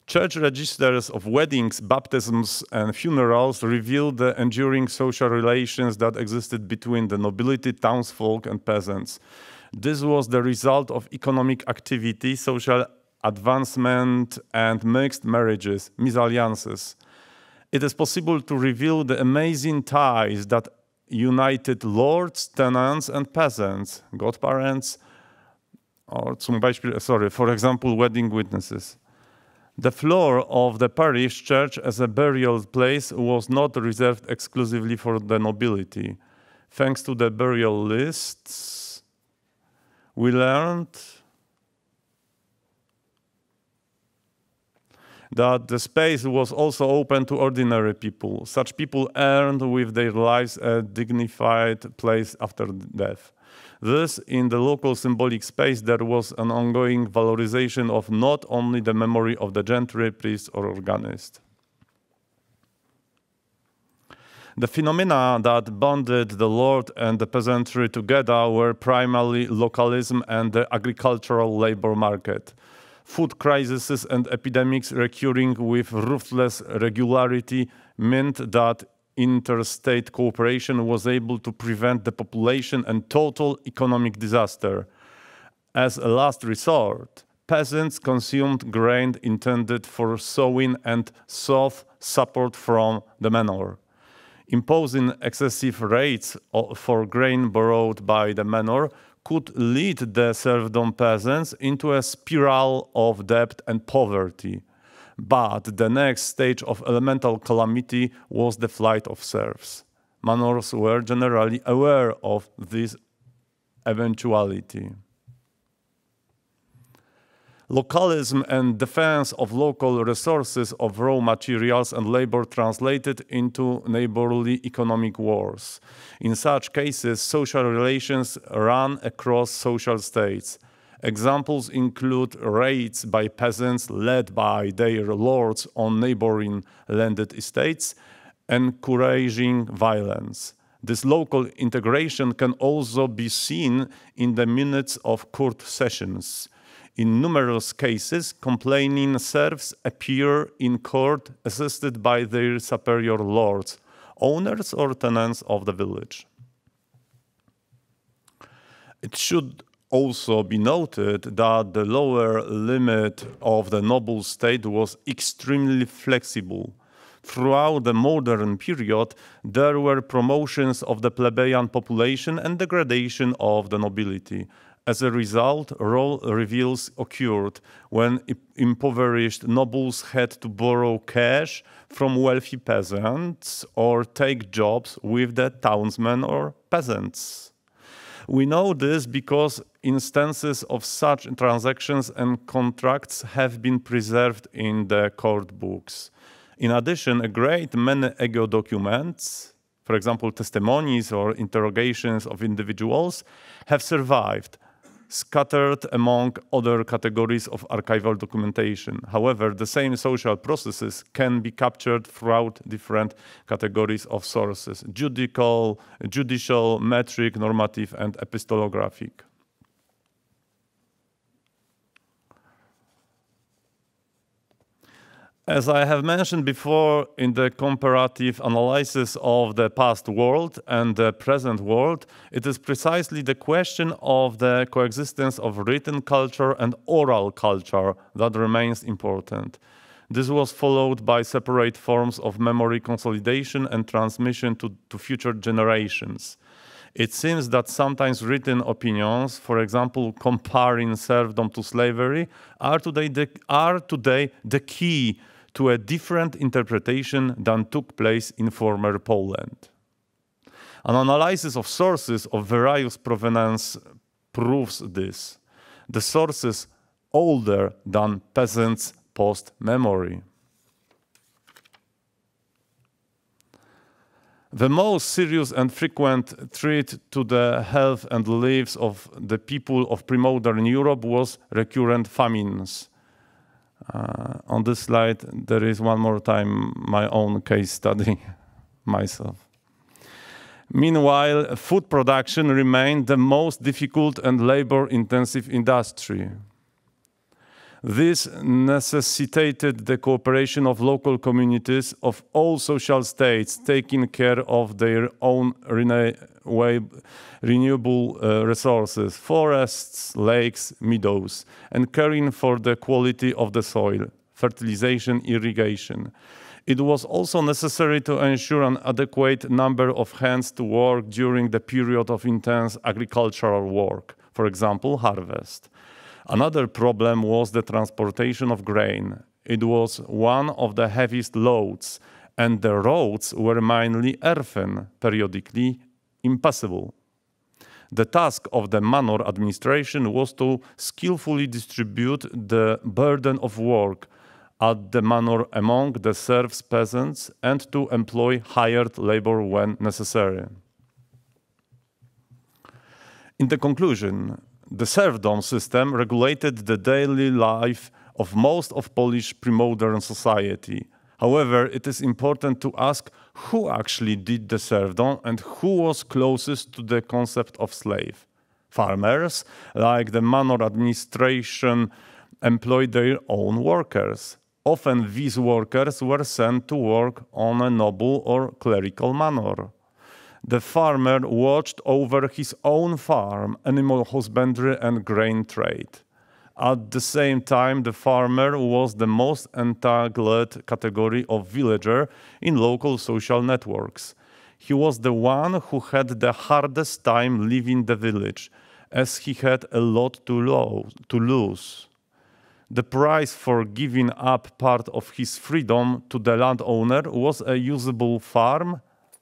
Speaker 3: Church registers of weddings, baptisms, and funerals reveal the enduring social relations that existed between the nobility, townsfolk, and peasants. This was the result of economic activity, social advancement, and mixed marriages, misalliances. It is possible to reveal the amazing ties that united lords, tenants, and peasants, godparents, or for example, wedding witnesses. The floor of the parish church as a burial place was not reserved exclusively for the nobility. Thanks to the burial lists, we learned that the space was also open to ordinary people. Such people earned with their lives a dignified place after death. Thus, in the local symbolic space, there was an ongoing valorization of not only the memory of the gentry, priest, or organist. The phenomena that bonded the lord and the peasantry together were primarily localism and the agricultural labor market. Food crises and epidemics recurring with ruthless regularity meant that interstate cooperation was able to prevent the population and total economic disaster. As a last resort, peasants consumed grain intended for sowing and sought support from the manor. Imposing excessive rates for grain borrowed by the manor could lead the serfdom peasants into a spiral of debt and poverty. But the next stage of elemental calamity was the flight of serfs. Manors were generally aware of this eventuality. Localism and defense of local resources of raw materials and labor translated into neighborly economic wars. In such cases, social relations ran across social states. Examples include raids by peasants led by their lords on neighboring landed estates, encouraging violence. This local integration can also be seen in the minutes of court sessions. In numerous cases, complaining serfs appear in court assisted by their superior lords, owners or tenants of the village. It should also be noted that the lower limit of the noble state was extremely flexible. Throughout the modern period, there were promotions of the plebeian population and degradation of the nobility. As a result, role reveals occurred when impoverished nobles had to borrow cash from wealthy peasants or take jobs with the townsmen or peasants. We know this because instances of such transactions and contracts have been preserved in the court books. In addition, a great many ego documents, for example, testimonies or interrogations of individuals, have survived, scattered among other categories of archival documentation. However, the same social processes can be captured throughout different categories of sources: judicial, metric, normative, and epistolographic. As I have mentioned before, in the comparative analysis of the past world and the present world, it is precisely the question of the coexistence of written culture and oral culture that remains important. This was followed by separate forms of memory consolidation and transmission to future generations. It seems that sometimes written opinions, for example, comparing serfdom to slavery, are today the key to a different interpretation than took place in former Poland. An analysis of sources of various provenance proves this. The sources older than peasants' post-memory. The most serious and frequent threat to the health and lives of the people of pre-modern Europe was recurrent famines. On this slide, there is one more time my own case study myself. Meanwhile, food production remained the most difficult and labor-intensive industry. This necessitated the cooperation of local communities of all social states, taking care of their own renewable resources, forests, lakes, meadows, and caring for the quality of the soil, fertilization, irrigation. It was also necessary to ensure an adequate number of hands to work during the period of intense agricultural work, for example, harvest. Another problem was the transportation of grain. It was one of the heaviest loads, and the roads were mainly earthen, periodically impassable. The task of the manor administration was to skillfully distribute the burden of work at the manor among the serfs, peasants, and to employ hired labor when necessary. In the conclusion, the serfdom system regulated the daily life of most of Polish pre-modern society. However, it is important to ask who actually did the serfdom and who was closest to the concept of slave. Farmers, like the manor administration, employed their own workers. Often these workers were sent to work on a noble or clerical manor. The farmer watched over his own farm, animal husbandry, and grain trade. At the same time, the farmer was the most entangled category of villager in local social networks. He was the one who had the hardest time leaving the village, as he had a lot to lose. The price for giving up part of his freedom to the landowner was a usable farm,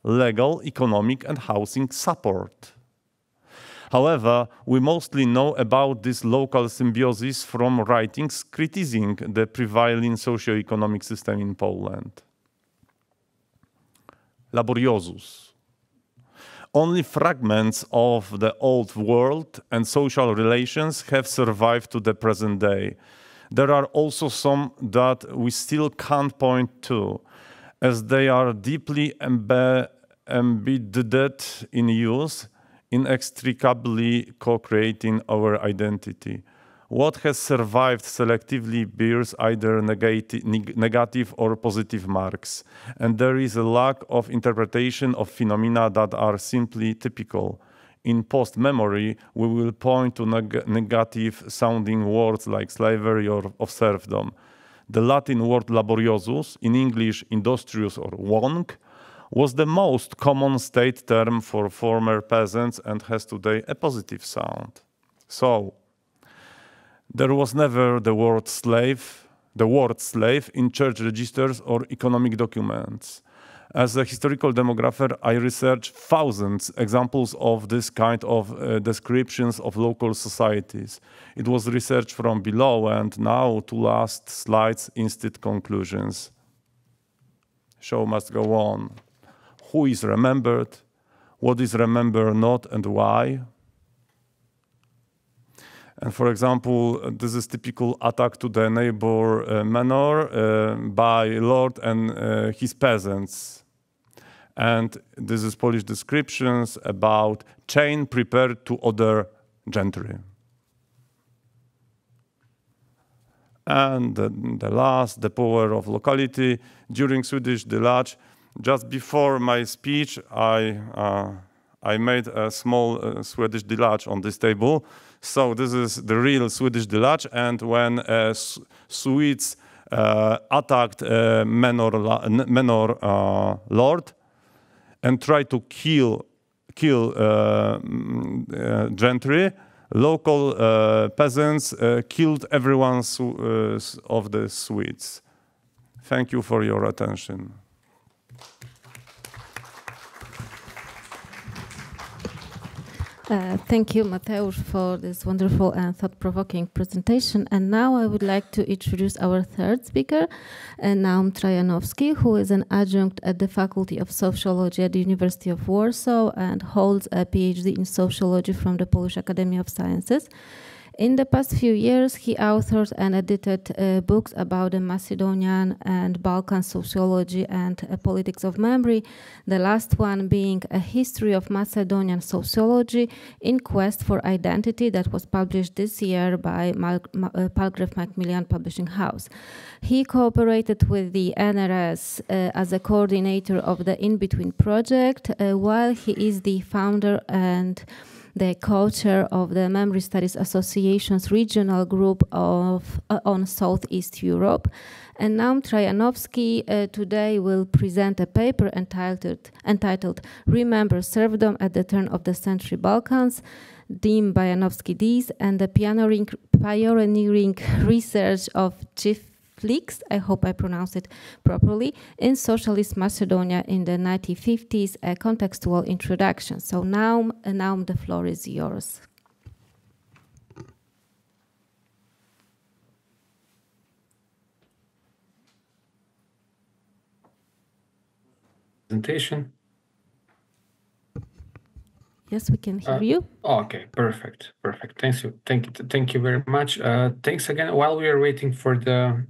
Speaker 3: legal, economic, and housing support. However, we mostly know about this local symbiosis from writings criticizing the prevailing socio-economic system in Poland. Laboriosus. Only fragments of the old world and social relations have survived to the present day. There are also some that we still can't point to, as they are deeply embedded in use, inextricably co-creating our identity. What has survived selectively bears either negative or positive marks, and there is a lack of interpretation of phenomena that are simply typical. In post-memory, we will point to negative-sounding words like slavery or of serfdom. The Latin word laboriosus, in English industrious or wonk, was the most common state term for former peasants and has today a positive sound. So, there was never the word slave in church registers or economic documents. As a historical demographer, I researched thousands examples of this kind of descriptions of local societies. It was research from below, and now to last slides instead conclusions. Show must go on. Who is remembered? What is remembered not, and why? And for example, this is typical attack to the neighbor manor by lord and his peasants. And this is Polish descriptions about chain prepared to order gentry. And the last, the power of locality. During Swedish Deluge, just before my speech, I made a small Swedish Deluge on this table. So this is the real Swedish Deluge, and when Swedes attacked manor lord and tried to kill gentry, local peasants killed everyone of the Swedes. Thank you for your attention.
Speaker 1: Thank you, Mateusz, for this wonderful and thought-provoking presentation. And now I would like to introduce our third speaker, Naum Trajanovski, who is an adjunct at the Faculty of Sociology at the University of Warsaw and holds a PhD in sociology from the Polish Academy of Sciences. In the past few years, he authored and edited books about the Macedonian and Balkan sociology and politics of memory, the last one being A History of Macedonian Sociology in Quest for Identity, that was published this year by Palgrave Macmillan Publishing House. He cooperated with the ENRS as a coordinator of the In-Between project, while he is the founder and the co-chair of the Memory Studies Association's regional group on Southeast Europe. And Naum Trajanovski today will present a paper entitled Remember Serfdom at the Turn of the Century Balkans, Dean Bojanovski-Dize, and the pioneering research of Chifliks, I hope I pronounced it properly, in Socialist Macedonia in the 1950s, a contextual introduction. So now, the floor is yours.
Speaker 4: Presentation.
Speaker 1: Yes, we can hear you.
Speaker 4: Okay, perfect. Thank you very much. Thanks again. While we are waiting for the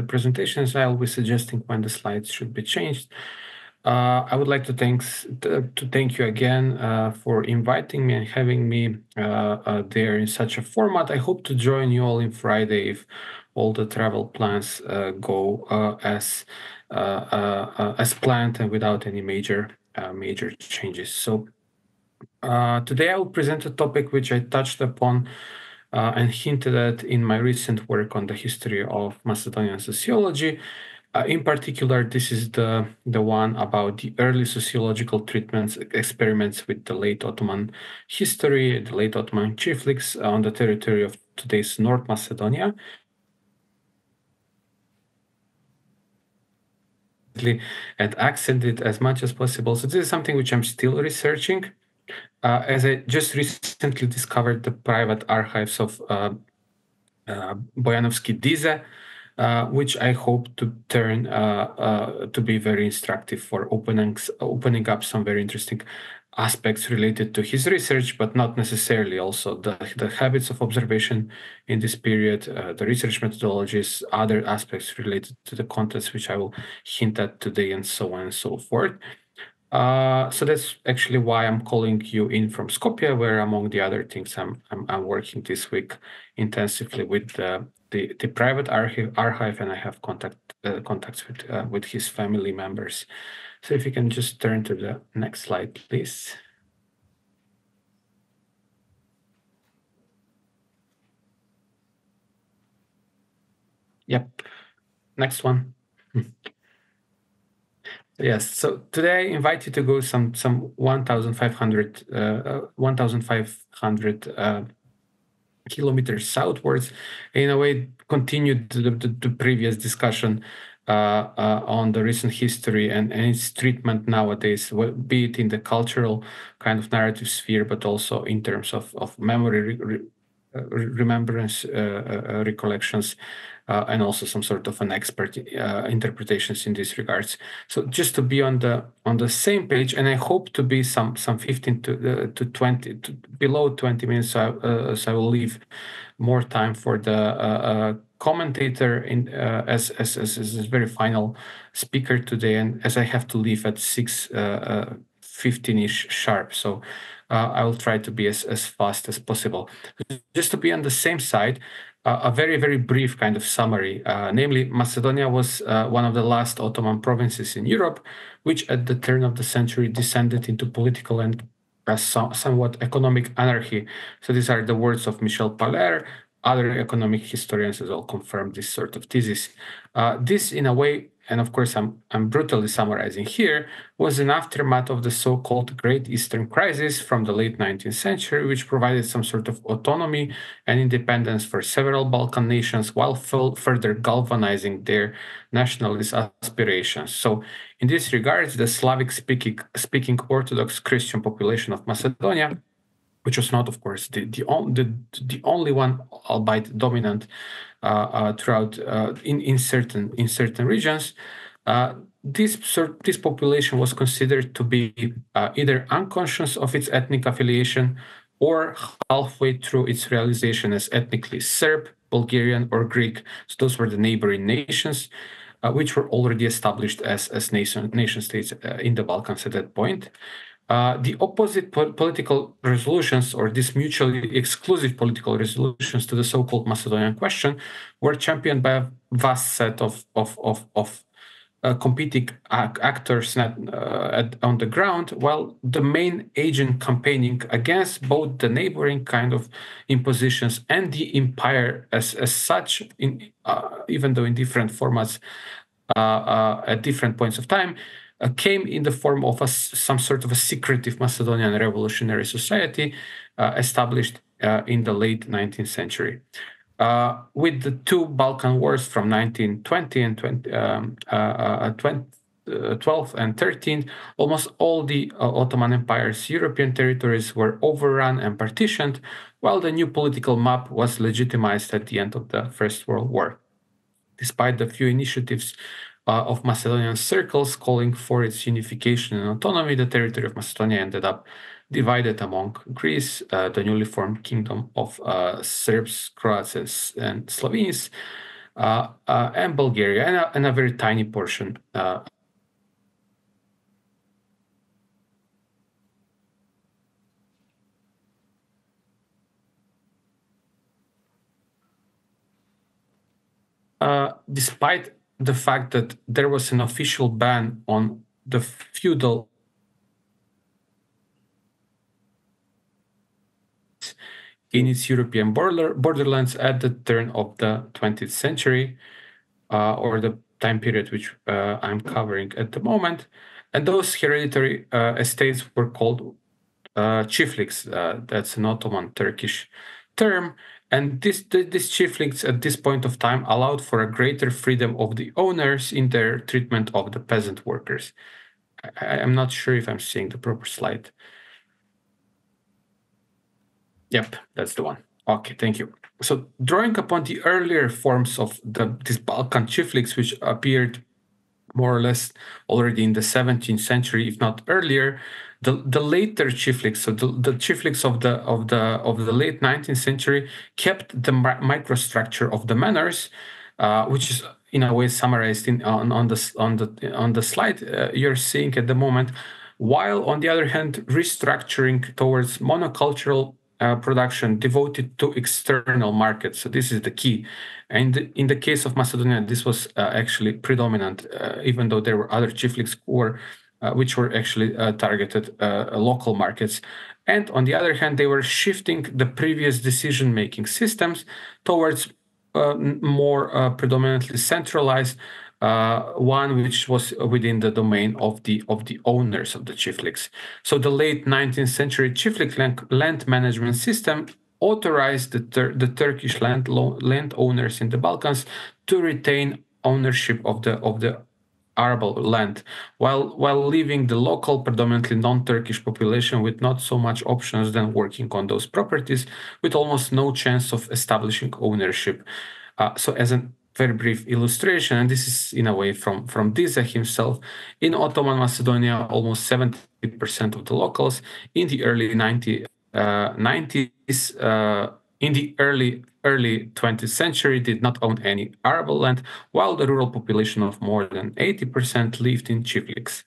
Speaker 4: presentations, I'll be suggesting when the slides should be changed. I would like to thank you again for inviting me and having me there in such a format. I hope to join you all in Friday if all the travel plans go as planned and without any major changes. So. Today I will present a topic which I touched upon and hinted at in my recent work on the history of Macedonian sociology. In particular, this is the one about the early sociological experiments with the late Ottoman history, the late Ottoman Chifliks on the territory of today's North Macedonia. And accent it as much as possible. So this is something which I'm still researching. As I just recently discovered the private archives of Bojanovski-Dize, which I hope to turn to be very instructive for opening up some very interesting aspects related to his research, but not necessarily also the habits of observation in this period, the research methodologies, other aspects related to the contents which I will hint at today, and so on and so forth. So that's actually why I'm calling you in from Skopje, where among the other things I'm working this week intensively with the private archive, and I have contacts with his family members. So if you can just turn to the next slide, please. Yep, next one. Yes, so today I invite you to go some 1,500 kilometers southwards. In a way, continued the previous discussion on the recent history and its treatment nowadays, be it in the cultural kind of narrative sphere, but also in terms of memory, remembrance, recollections, and also some sort of an expert interpretations in these regards. So just to be on the same page, and I hope to be some 15 to 20 below 20 minutes. So I will leave more time for the commentator as a very final speaker today, and as I have to leave at 6:15-ish sharp. So I will try to be as fast as possible. Just to be on the same side, a very, very brief kind of summary. Namely, Macedonia was one of the last Ottoman provinces in Europe, which at the turn of the century descended into political and somewhat economic anarchy. So these are the words of Michel Paler. Other economic historians as well confirm this sort of thesis. This, in a way, and of course I'm brutally summarizing here, was an aftermath of the so-called Great Eastern Crisis from the late 19th century, which provided some sort of autonomy and independence for several Balkan nations while further galvanizing their nationalist aspirations. So in this regard, the Slavic-speaking Orthodox Christian population of Macedonia, which was not, of course, the only one, albeit dominant throughout in certain regions. This population was considered to be either unconscious of its ethnic affiliation or halfway through its realization as ethnically Serb, Bulgarian, or Greek. So those were the neighboring nations, which were already established as nation states in the Balkans at that point. The opposite political resolutions, or these mutually exclusive political resolutions to the so-called Macedonian question, were championed by a vast set of competing actors on the ground, while the main agent campaigning against both the neighboring kind of impositions and the empire as such, even though in different formats at different points of time, came in the form of some sort of a secretive Macedonian revolutionary society established in the late 19th century. With the two Balkan wars from 1920 and 12 and 13, almost all the Ottoman Empire's European territories were overrun and partitioned, while the new political map was legitimized at the end of the First World War. Despite the few initiatives of Macedonian circles calling for its unification and autonomy, the territory of Macedonia ended up divided among Greece, the newly formed kingdom of Serbs, Croats, and Slovenes, and Bulgaria, and a very tiny portion despite the fact that there was an official ban on the feudal in its European borderlands at the turn of the 20th century, or the time period which I'm covering at the moment. And those hereditary estates were called Chifliks. That's an Ottoman Turkish term. And this Chifliks at this point of time allowed for a greater freedom of the owners in their treatment of the peasant workers. I'm not sure if I'm seeing the proper slide. Yep, that's the one. Okay, thank you. So drawing upon the earlier forms of these Balkan Chifliks, which appeared more or less already in the 17th century, if not earlier, the later Chifliks, so the Chifliks of the late 19th century, kept the microstructure of the manors, which is in a way summarized on the slide you're seeing at the moment, while on the other hand restructuring towards monocultural production devoted to external markets. So this is the key. And in the case of Macedonia, this was actually predominant, even though there were other Chifliks which were actually targeted local markets. And on the other hand, they were shifting the previous decision-making systems towards more predominantly centralized one, which was within the domain of the owners of the Chifliks. So the late 19th century Chiflik land management system authorized the Turkish landowners in the Balkans to retain ownership of the arable land, while leaving the local, predominantly non-Turkish population with not so much options than working on those properties, with almost no chance of establishing ownership. So as a very brief illustration, and this is in a way from Dize himself, in Ottoman Macedonia, almost 70% of the locals in the early 90s, in the early 20th century did not own any arable land, while the rural population of more than 80% lived in Chifliks.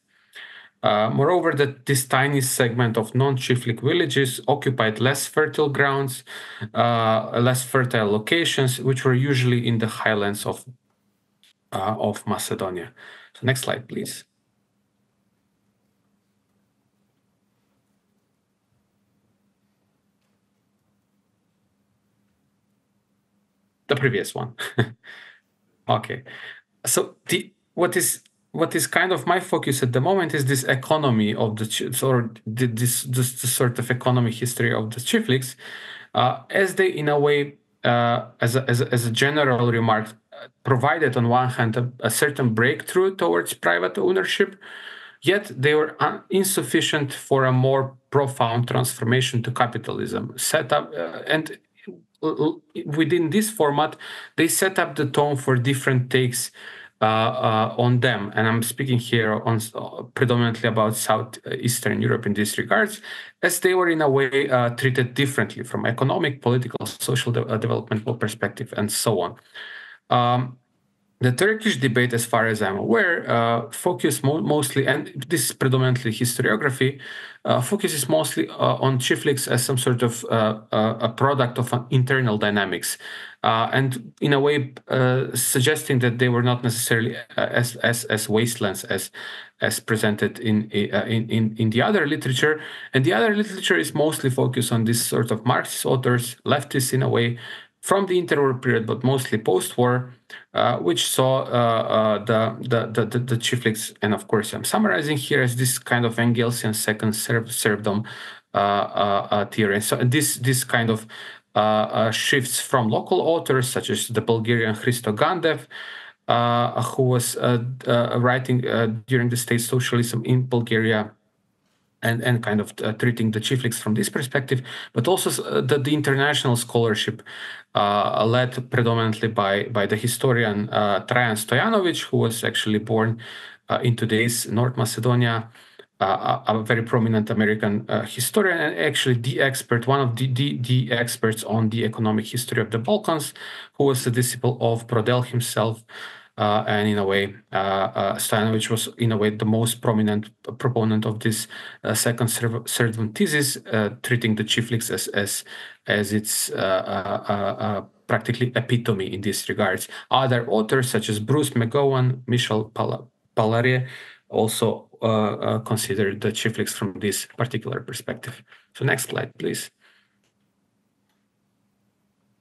Speaker 4: Moreover, this tiny segment of non-Chiflik villages occupied less fertile grounds, less fertile locations, which were usually in the highlands of Macedonia. So next slide, please. The previous one. Okay. So what is kind of my focus at the moment is this economy of this sort of economic history of the Chifliks, as they, in a way, as a general remark, provided on one hand a certain breakthrough towards private ownership, yet they were insufficient for a more profound transformation to capitalism. Set up and within this format, they set up the tone for different takes on them. And I'm speaking here on predominantly about Southeastern Europe in these regards, as they were in a way treated differently from economic, political, social, developmental perspective, and so on. The Turkish debate, as far as I'm aware, focuses mostly, and this is predominantly historiography, focuses mostly on Chifliks as some sort of a product of internal dynamics, and in a way suggesting that they were not necessarily as wastelands as presented in the other literature. And the other literature is mostly focused on this sort of Marxist authors, leftists in a way, from the interwar period, but mostly post-war, which saw the Chifliks, and of course I'm summarizing here as this kind of Engelsian second serfdom theory. So this kind of shifts from local authors such as the Bulgarian Hristo Gandev, who was writing during the state socialism in Bulgaria, and kind of treating the Chifliks from this perspective, but also the international scholarship led predominantly by the historian Trajan Stojanovic, who was actually born in today's North Macedonia, a very prominent American historian, and actually the expert, one of the experts on the economic history of the Balkans, who was a disciple of Brodel himself. And in a way, Stojanovic was in a way the most prominent proponent of this second serfdom thesis, treating the Chifliks as its practically epitome in these regards. Other authors such as Bruce McGowan, Michał Palare also considered the Chifliks from this particular perspective. So next slide, please.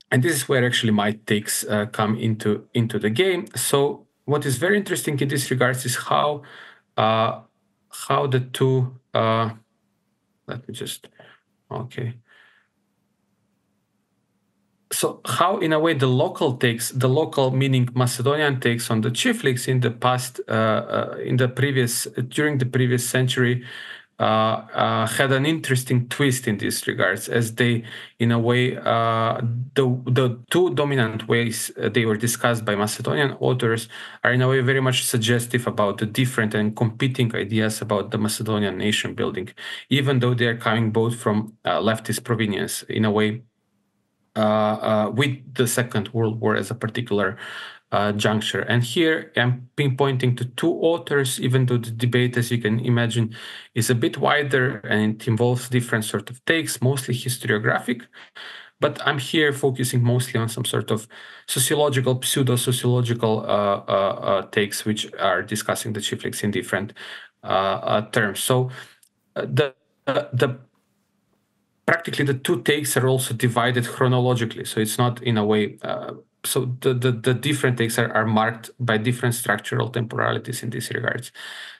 Speaker 4: And this is where actually my takes come into the game. So what is very interesting in this regards is how the two. Let me just So how, in a way, the local meaning Macedonian takes on the Chifliks in the past, during the previous century, had an interesting twist in this regards, as they, in a way, the two dominant ways they were discussed by Macedonian authors are in a way very much suggestive about the different and competing ideas about the Macedonian nation building, even though they are coming both from leftist provenience, in a way, with the Second World War as a particular juncture. And here I'm pinpointing to two authors, even though the debate, as you can imagine, is a bit wider and it involves different sort of takes, mostly historiographic. But I'm here focusing mostly on some sort of sociological, pseudo-sociological takes, which are discussing the Chifliks in different terms. So practically the two takes are also divided chronologically. So it's not in a way. So the different takes are marked by different structural temporalities in these regards.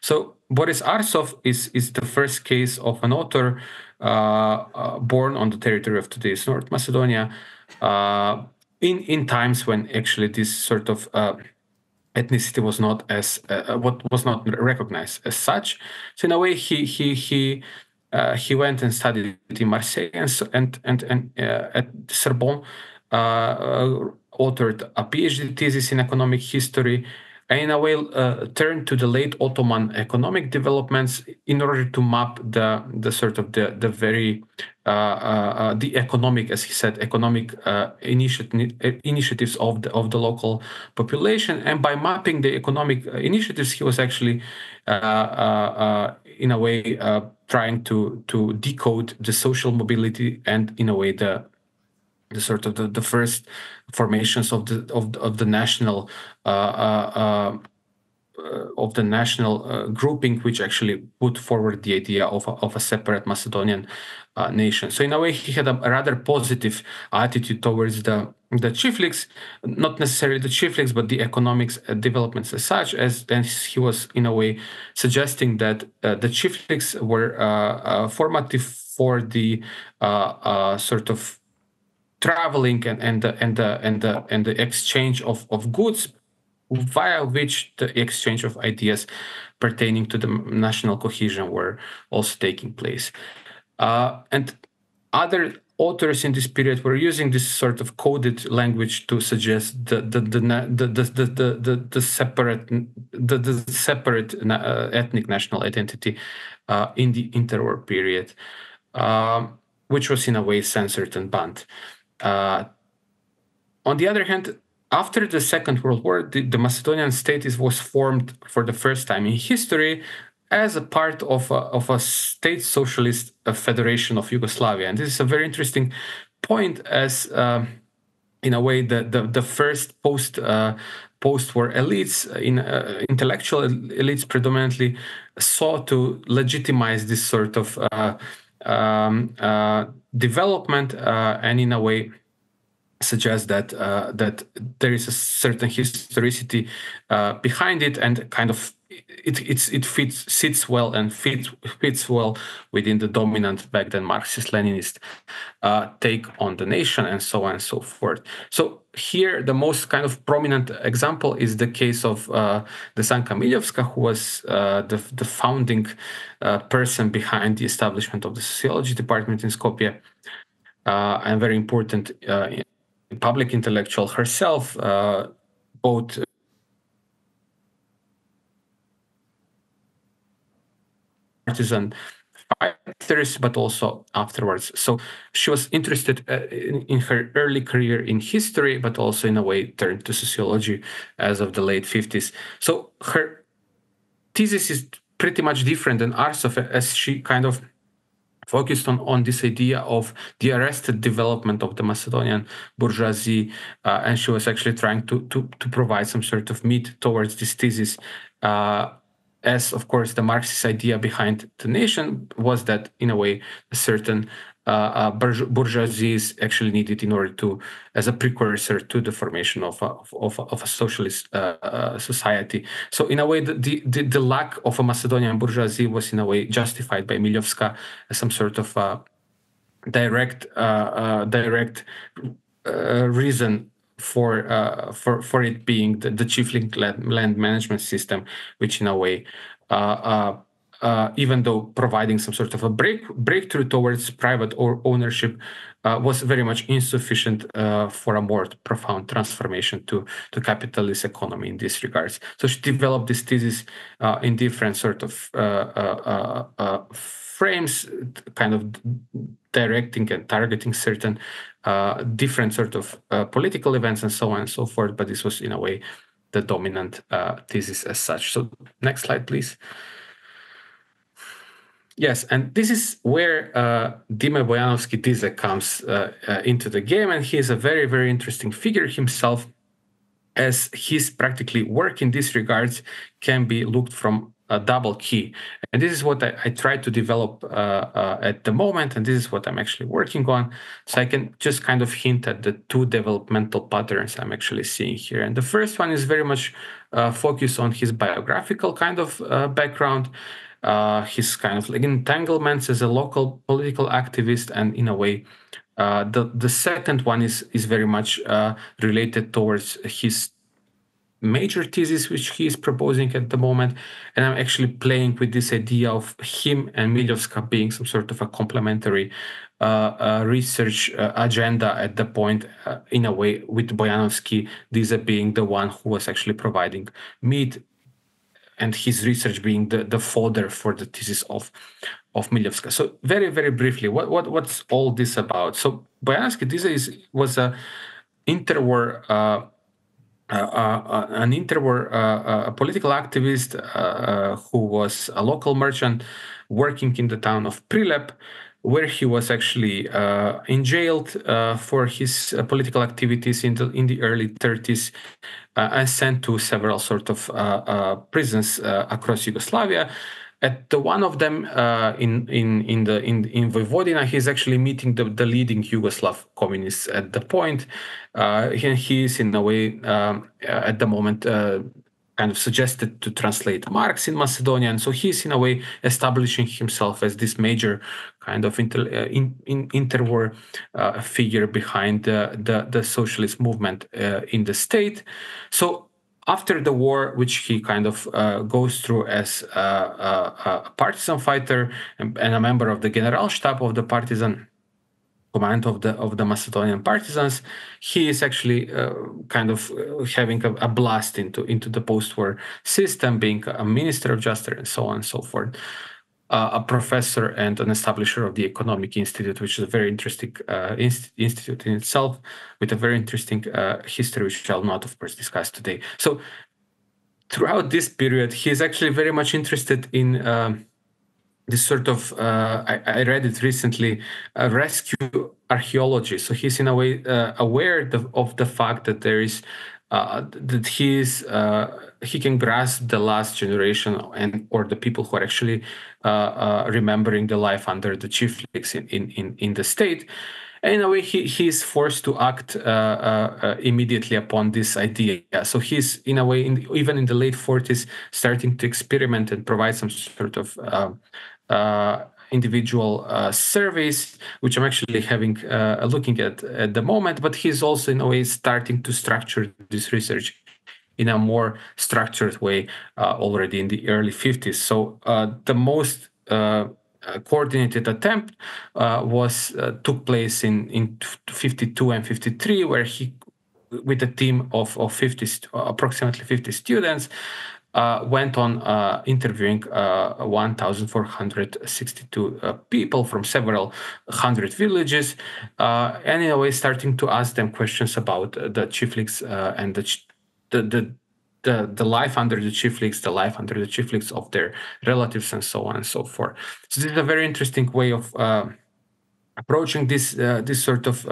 Speaker 4: So Boris Arsov is the first case of an author born on the territory of today's North Macedonia, in times when actually this sort of ethnicity was not as was not recognized as such. So in a way, he went and studied in Marseille and at Sorbonne, authored a PhD thesis in economic history, and in a way turned to the late Ottoman economic developments in order to map the sort of the very the economic, as he said, economic initiatives of the local population. And by mapping the economic initiatives, he was actually in a way trying to decode the social mobility and in a way the sort of the first formations of the national grouping, which actually put forward the idea of a separate Macedonian nation. So in a way, he had a rather positive attitude towards the Chifliks, not necessarily the Chifliks, but the economics developments as such. And he was in a way suggesting that the Chifliks were formative for the sort of traveling and the exchange of goods, via which the exchange of ideas pertaining to the national cohesion were also taking place. And other authors in this period were using this sort of coded language to suggest the separate ethnic national identity in the interwar period, which was in a way censored and banned. On the other hand, after the Second World War, the Macedonian state was formed for the first time in history as a part of a state socialist federation of Yugoslavia. And this is a very interesting point, as in a way the first post-war elites, intellectual elites predominantly, sought to legitimize this sort of development and in a way suggest that there is a certain historicity behind it, and kind of it sits well and fits well within the dominant back then Marxist-Leninist take on the nation, and so on and so forth. So here the most kind of prominent example is the case of Desanka Miljovska, who was the founding person behind the establishment of the sociology department in Skopje, and very important public intellectual herself, both partisan fighters, but also afterwards. So she was interested in her early career in history, but also in a way turned to sociology as of the late 50s. So her thesis is pretty much different than Arsov, as she kind of focused on this idea of the arrested development of the Macedonian bourgeoisie, and she was actually trying to provide some sort of meat towards this thesis, as of course the Marxist idea behind the nation was that in a way a certain bourgeoisie is actually needed in order to, as a precursor to the formation of a socialist society. So in a way, the lack of a Macedonian bourgeoisie was in a way justified by Miljovska as some sort of direct reason for it being the Chiflik land management system, which in a way, even though providing some sort of a breakthrough towards private ownership, was very much insufficient for a more profound transformation to capitalist economy in this regards. So she developed this thesis in different sort of frames, kind of directing and targeting certain different sort of political events and so on and so forth. But this was in a way the dominant thesis as such. So next slide, please. Yes, and this is where Dime Bojanovski-Dize comes into the game, and he is a very, very interesting figure himself, as his practically work in this regards can be looked from a double key. And this is what I try to develop at the moment, and this is what I'm actually working on. So I can just kind of hint at the two developmental patterns I'm actually seeing here. And the first one is very much focused on his biographical kind of background, his kind of like entanglements as a local political activist, and in a way, the second one is very much related towards his major thesis which he is proposing at the moment, and I'm actually playing with this idea of him and Milewska being some sort of a complementary research agenda at the point, in a way, with Bojanovski-Dize being the one who was actually providing meat, and his research being the fodder for the thesis of Milewska. So very, very briefly, what's all this about? So Bojanovski-Dize was a interwar a political activist who was a local merchant working in the town of Prilep, where he was actually jailed for his political activities in the early 30s, and sent to several sort of prisons across Yugoslavia. At the one of them in Vojvodina, he's actually meeting the leading Yugoslav communists at the point. He is in a way at the moment kind of suggested to translate Marx in Macedonia, and so he's in a way establishing himself as this major kind of interwar figure behind the socialist movement in the state. So after the war, which he kind of goes through as a partisan fighter and a member of the Generalstab of the partisan command of the Macedonian partisans, he is actually kind of having a blast into the post-war system, being a minister of justice and so on and so forth. A professor and an establisher of the Economic Institute, which is a very interesting institute in itself, with a very interesting history, which I'll not, of course, discuss today. So throughout this period, he is actually very much interested in this sort of, I read it recently, rescue archaeology. So he's in a way aware of the fact that there is that he can grasp the last generation or the people who are actually remembering the life under the Chifliks in the state. And in a way, he is forced to act immediately upon this idea. So he's, in a way, even in the late 40s, starting to experiment and provide some sort of individual surveys, which I'm actually having looking at the moment. But he's also, in a way, starting to structure this research in a more structured way already in the early 50s. So the most coordinated attempt took place in 52 and 53, where he, with a team of approximately 50 students, went on interviewing 1,462 people from several hundred villages, and in a way starting to ask them questions about the Chifliks and the life under the Chifliks, of their relatives, and so on and so forth. So this is a very interesting way of approaching this sort of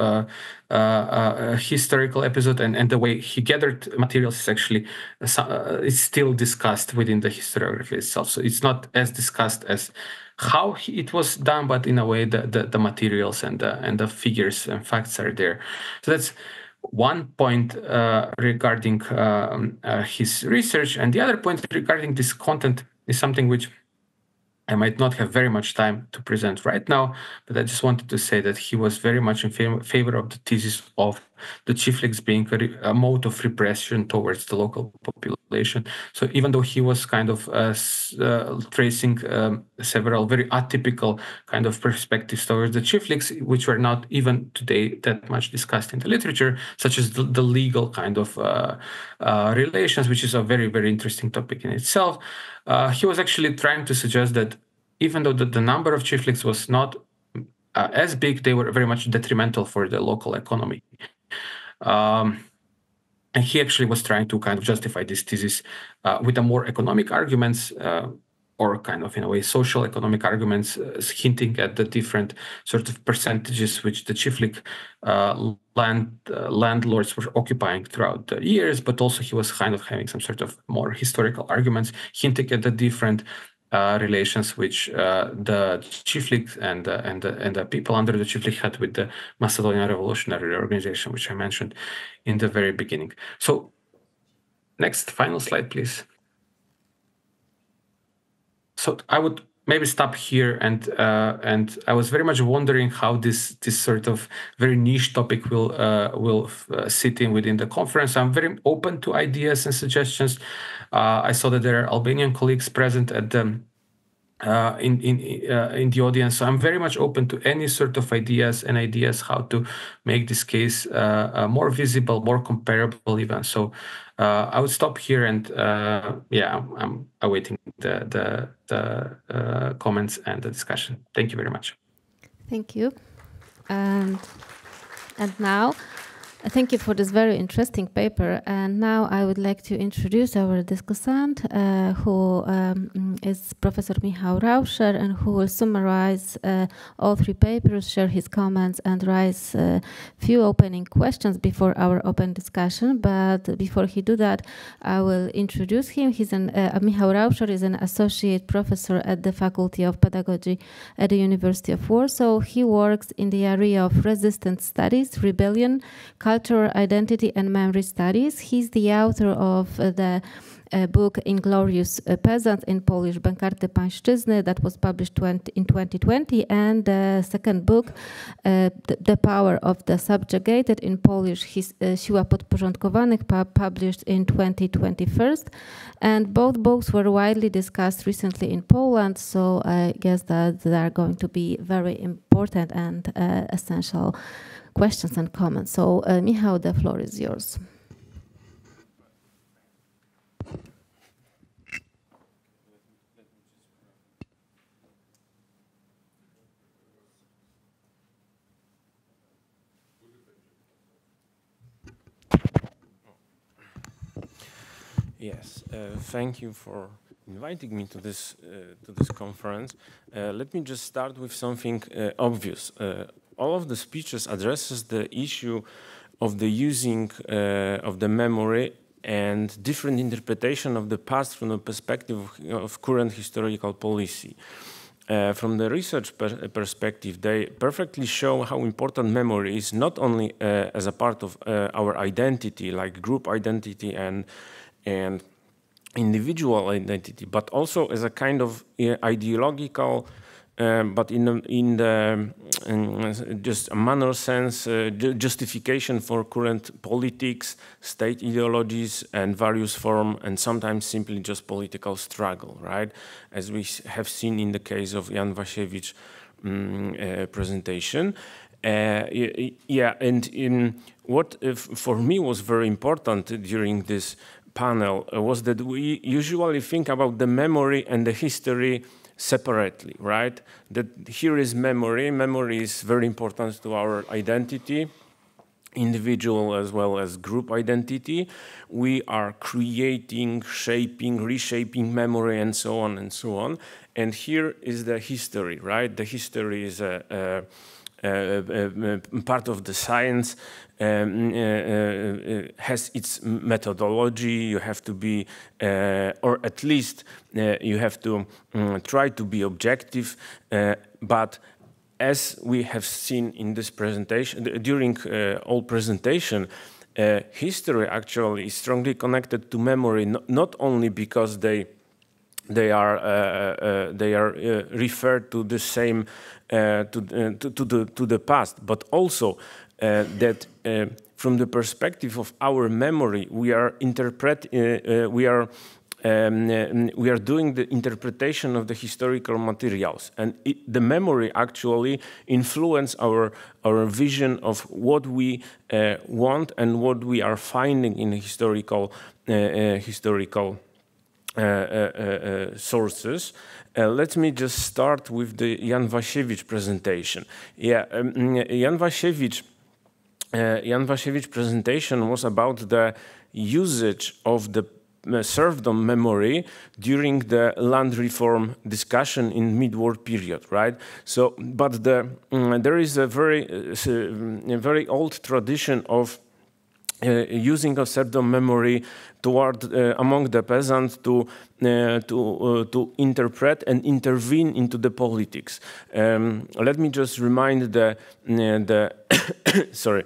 Speaker 4: historical episode, and the way he gathered materials is actually is still discussed within the historiography itself. So it's not as discussed as how it was done, but in a way the materials and the figures and facts are there. So that's one point regarding his research, and the other point regarding this content is something which I might not have very much time to present right now, but I just wanted to say that he was very much in favor of the thesis of the Chifliks being a mode of repression towards the local population. So even though he was kind of tracing several very atypical kind of perspectives towards the Chifliks, which were not even today that much discussed in the literature, such as the legal kind of relations, which is a very, very interesting topic in itself. He was actually trying to suggest that even though the number of Chifliks was not as big, they were very much detrimental for the local economy. And he actually was trying to kind of justify this thesis with a more economic arguments, or kind of, in a way, social economic arguments, hinting at the different sort of percentages which the Chiflik landlords were occupying throughout the years. But also he was kind of having some sort of more historical arguments, hinting at the different relations which the Chiflik and the people under the Chiflik had with the Macedonian Revolutionary Organization, which I mentioned in the very beginning. So next, final slide, please. So I would maybe stop here, and I was very much wondering how this sort of very niche topic will sit in within the conference. I'm very open to ideas and suggestions. I saw that there are Albanian colleagues present at the in the audience, so I'm very much open to any sort of ideas how to make this case more visible, more comparable even. So I would stop here, and yeah, I'm awaiting the comments and the discussion. Thank you very much.
Speaker 1: Thank you, and now. Thank you for this very interesting paper. And now I would like to introduce our discussant, who is Professor Michał Rauszer, and who will summarize all three papers, share his comments, and raise a few opening questions before our open discussion. But before he do that, I will introduce him. Michał Rauszer is an associate professor at the Faculty of Pedagogy at the University of Warsaw. He works in the area of resistance studies, rebellion, cultural identity and memory studies. He's the author of the book Inglorious Peasant in Polish, Bękarty Pańszczyzny, that was published in 2020, and the second book, The Power of the Subjugated in Polish, Siła Podporządkowanych, published in 2021. And both books were widely discussed recently in Poland, so I guess that they are going to be very important and essential questions and comments. So, Michał, the floor is yours.
Speaker 5: Yes, thank you for inviting me to this conference. Let me just start with something obvious. All of the speeches addresses the issue of the using of the memory and different interpretation of the past from the perspective of current historical policy. From the research perspective, they perfectly show how important memory is, not only as a part of our identity, like group identity and individual identity, but also as a kind of ideological, but in just a manner sense, justification for current politics, state ideologies, and various form, and sometimes simply just political struggle, right? As we have seen in the case of Jan Wasiewicz presentation. Yeah, and what for me was very important during this panel was that we usually think about the memory and the history separately, right? That here is memory. Memory is very important to our identity, individual as well as group identity. We are creating, shaping, reshaping memory, and so on and so on. And here is the history, right? The history is a part of the science, has its methodology. You have to be, or at least you have to try to be objective. But as we have seen in this presentation, during all presentation, history actually is strongly connected to memory, not only because they are referred to the same to the past, but also that from the perspective of our memory, we are doing the interpretation of the historical materials, and the memory actually influence our vision of what we want and what we are finding in historical sources. Let me just start with the Jan Wasiewicz presentation. Yeah, Jan Wasiewicz presentation was about the usage of the serfdom memory during the land reform discussion in mid-war period, right? So, but there is a very old tradition of using of serfdom memory toward among the peasants to interpret and intervene into the politics. Let me just remind the sorry.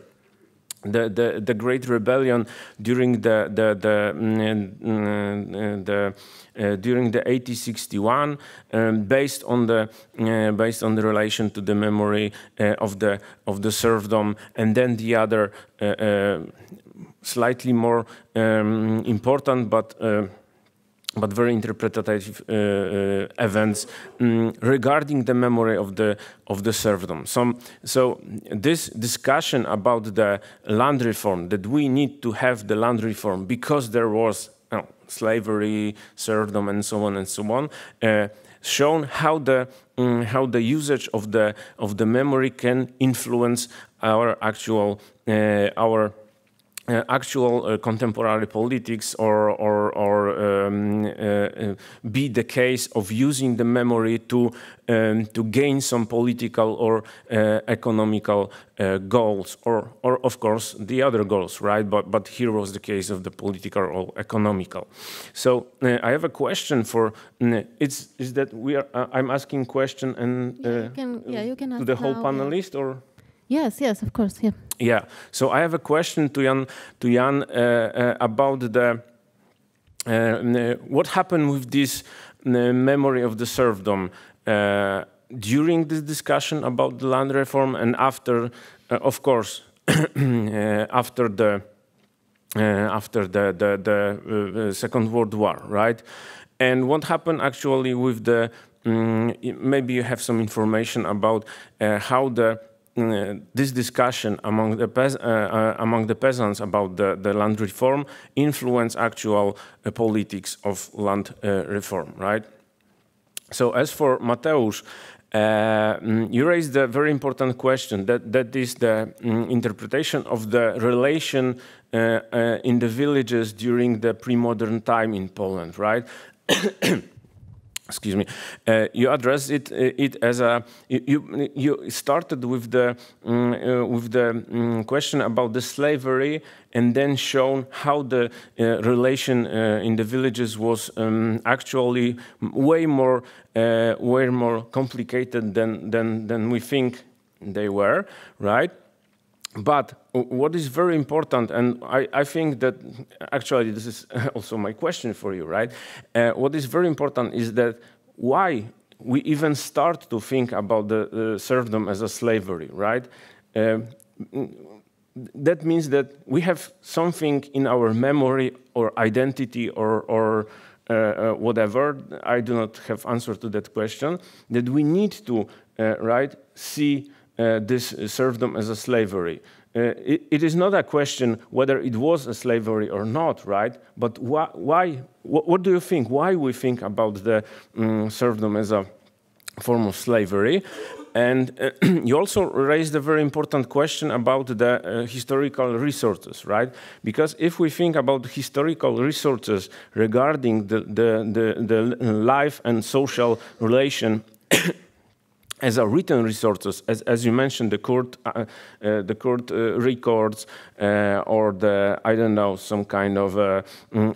Speaker 5: the Great Rebellion during the 1861, based on the relation to the memory of the serfdom, and then the other slightly more important but very interpretative events regarding the memory of the serfdom. So this discussion about the land reform, that we need to have the land reform because there was slavery, serfdom, and so on, shown how the usage of the memory can influence our actual contemporary politics, or be the case of using the memory to gain some political or economical goals, or of course the other goals, right? But here was the case of the political or economical. So I have a question for is that I'm asking question and
Speaker 1: you can ask
Speaker 5: to the whole
Speaker 1: now,
Speaker 5: panelist, or.
Speaker 1: Yes, of course, yeah.
Speaker 5: Yeah, so I have a question to Jan about the what happened with this memory of the serfdom during this discussion about the land reform, and after, of course, after the Second World War, right? And what happened actually with the maybe you have some information about how this discussion among the peasants about the land reform influence actual politics of land reform, right? So as for Mateusz, you raised a very important question, that is the interpretation of the relation in the villages during the pre-modern time in Poland, right? Excuse me. You addressed it as a you started with the question about the slavery, and then shown how the relation in the villages was actually way more complicated than we think they were, right? But what is very important, and I think that actually this is also my question for you, right? What is very important is that why we even start to think about the serfdom as a slavery, right? That means that we have something in our memory or identity or whatever. I do not have answer to that question. That we need to see this serfdom as a slavery. It is not a question whether it was a slavery or not, right? But why? What do you think? Why we think about the serfdom as a form of slavery? And you also raised a very important question about the historical resources, right? Because if we think about historical resources regarding the life and social relation as a written resources, as you mentioned, the court records, or the, I don't know, some kind of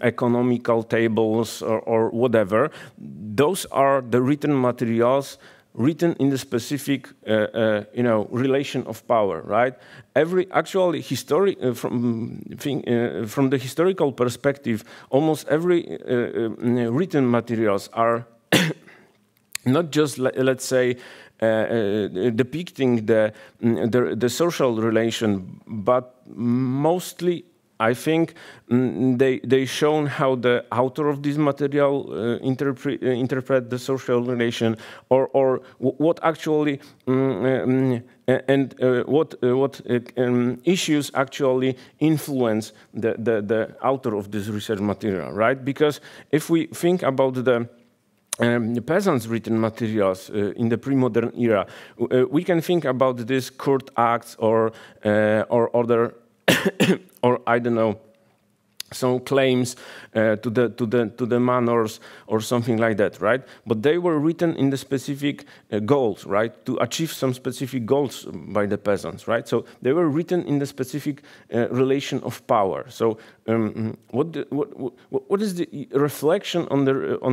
Speaker 5: economical tables or whatever, those are the written materials written in the specific, relation of power, right? Actually, from the historical perspective, almost every written materials are not just, let's say, depicting the social relation, but mostly, I think, they shown how the author of this material interpret the social relation, or what actually what issues actually influence the author of this research material, right? Because if we think about the peasants' written materials in the pre-modern era, we can think about these court acts or other, or I don't know, some claims to the manors or something like that, right? But they were written in the specific goals, right? To achieve some specific goals by the peasants, right? So they were written in the specific relation of power. So what is the reflection on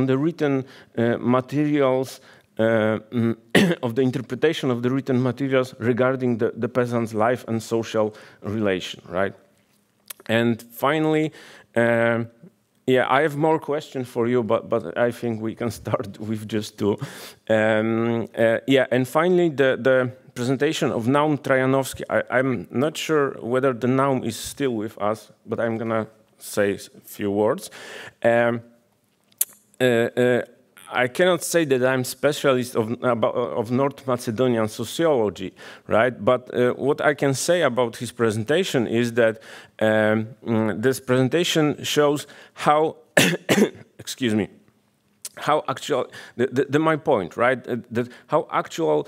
Speaker 5: the written materials of the interpretation of the written materials regarding the peasant's life and social relation, right? And finally, yeah, I have more questions for you, but I think we can start with just two. Yeah, and finally, the presentation of Naum Trajanovski. I'm not sure whether the Naum is still with us, but I'm gonna say a few words. I cannot say that I'm specialist of North Macedonian sociology, right? But what I can say about his presentation is that this presentation shows how, excuse me, how actual, my point, right? That how actual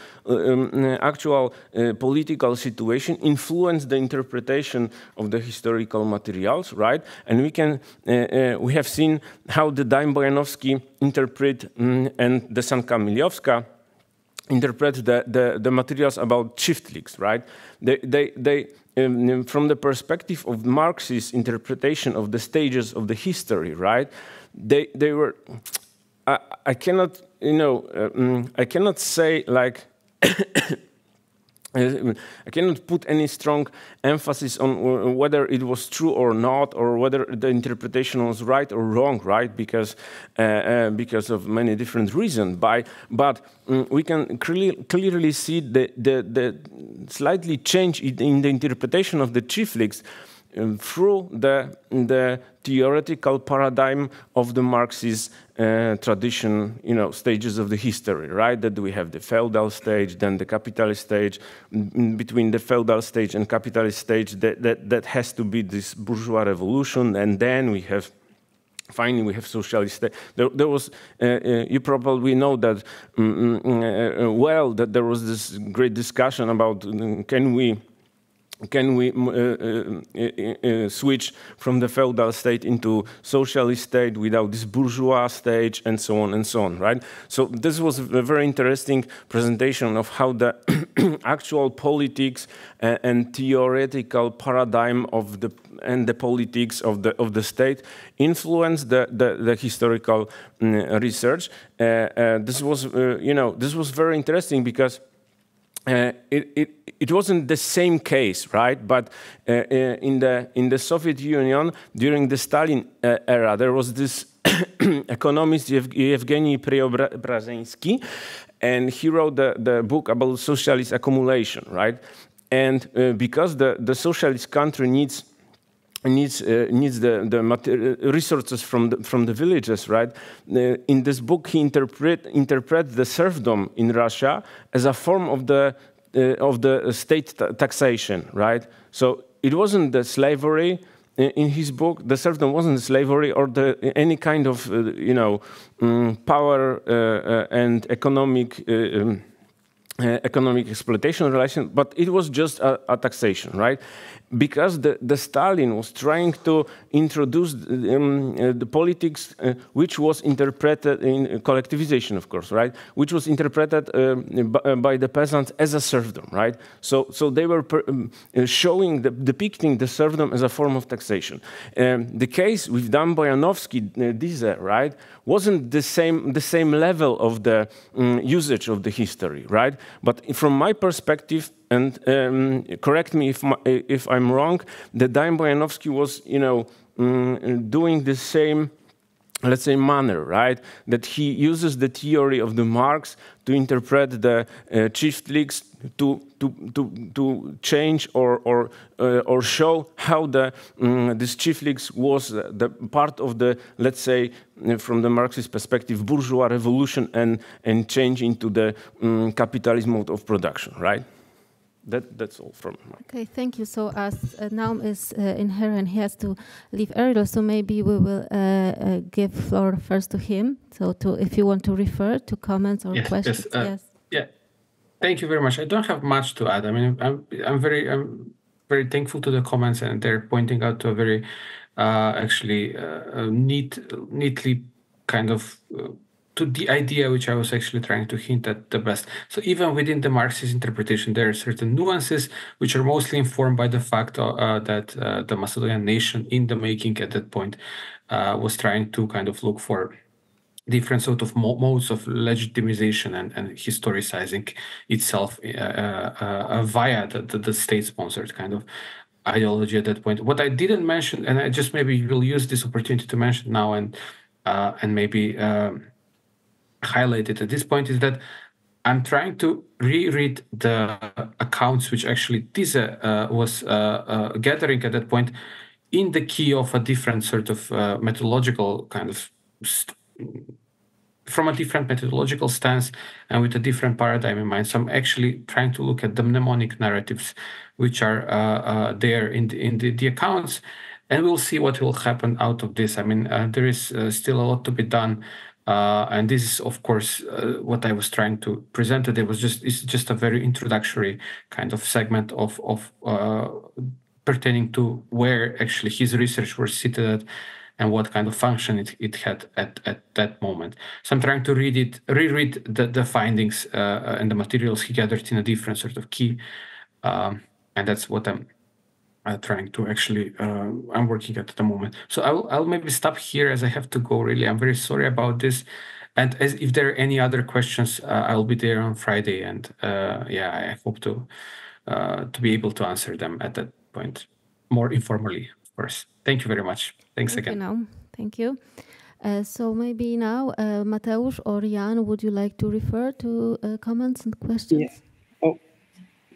Speaker 5: political situation influenced the interpretation of the historical materials, right? And we have seen how the Dime Bojanovski interpret and the San Kamiliowska interpret the materials about Chifliks, right? They from the perspective of Marxist interpretation of the stages of the history, right? They were. I cannot, you know, I cannot say like, I cannot put any strong emphasis on whether it was true or not, or whether the interpretation was right or wrong, right? Because of many different reasons. But we can clearly see the slightly change in the interpretation of the Chifliks through the theoretical paradigm of the Marxist tradition, you know, stages of the history, right? That we have the feudal stage, then the capitalist stage. Between the feudal stage and capitalist stage, that has to be this bourgeois revolution, and then we have. Finally, we have socialist. There was, you probably know that well, that there was this great discussion about can we switch from the feudal state into socialist state without this bourgeois stage, and so on, right? So this was a very interesting presentation of how the actual politics and theoretical paradigm of the politics of the state influenced the historical research. This was, you know, this was very interesting because. It wasn't the same case, right? But in the Soviet Union during the Stalin era, there was this economist Yevgeny Preobrazhensky, and he wrote the book about socialist accumulation, right? And because the socialist country needs the resources from the villages, right? In this book, he interprets the serfdom in Russia as a form of the state taxation, right? So it wasn't the slavery in his book. The serfdom wasn't slavery or any kind of you know power and economic exploitation relation, but it was just a taxation, right? Because the Stalin was trying to introduce the politics which was interpreted in collectivization, of course, right? Which was interpreted by the peasants as a serfdom, right? So they were depicting the serfdom as a form of taxation. The case with Dan Bojanovski-Dize, right, wasn't the same level of the usage of the history, right? But from my perspective, and correct me if I'm wrong, the Dime Bojanovski was, you know, doing the same, let's say, manner, right? That he uses the theory of the Marx to interpret the Chifliks to change or show how this Chifliks was the part of the, let's say, from the Marxist perspective, bourgeois revolution and change into the capitalist mode of production, right? That's all from me.
Speaker 1: Okay, thank you. So as Naum is in here and he has to leave earlier, so maybe we will give floor first to him. So if you want to refer to comments or questions.
Speaker 4: Yes. Yeah. Thank you very much. I don't have much to add. I mean, I'm very thankful to the comments, and they're pointing out to a very actually neatly kind of to the idea which I was actually trying to hint at the best. So even within the Marxist interpretation, there are certain nuances which are mostly informed by the fact that the Macedonian nation in the making at that point was trying to kind of look for different sort of modes of legitimization and historicizing itself via the state-sponsored kind of ideology at that point. What I didn't mention, and I just maybe will use this opportunity to mention now and maybe highlight it at this point, is that I'm trying to reread the accounts which actually Dize was gathering at that point in the key of a different sort of methodological kind of from a different methodological stance and with a different paradigm in mind. So I'm actually trying to look at the mnemonic narratives which are there in the accounts, and we'll see what will happen out of this. I mean, there is still a lot to be done, and this is, of course, what I was trying to present today. It's just a very introductory kind of segment of pertaining to where actually his research was seated at and what kind of function it had at that moment. So I'm trying to reread the findings and the materials he gathered in a different sort of key, and that's what I'm trying to actually, I'm working at the moment. So I'll maybe stop here as I have to go, really. I'm very sorry about this. And if there are any other questions, I'll be there on Friday, and I hope to be able to answer them at that point, more informally, of course. Thank you very much. Thanks again.
Speaker 1: Thank you. So maybe now, Mateusz or Jan, would you like to refer to comments and questions?
Speaker 2: Yeah. Oh,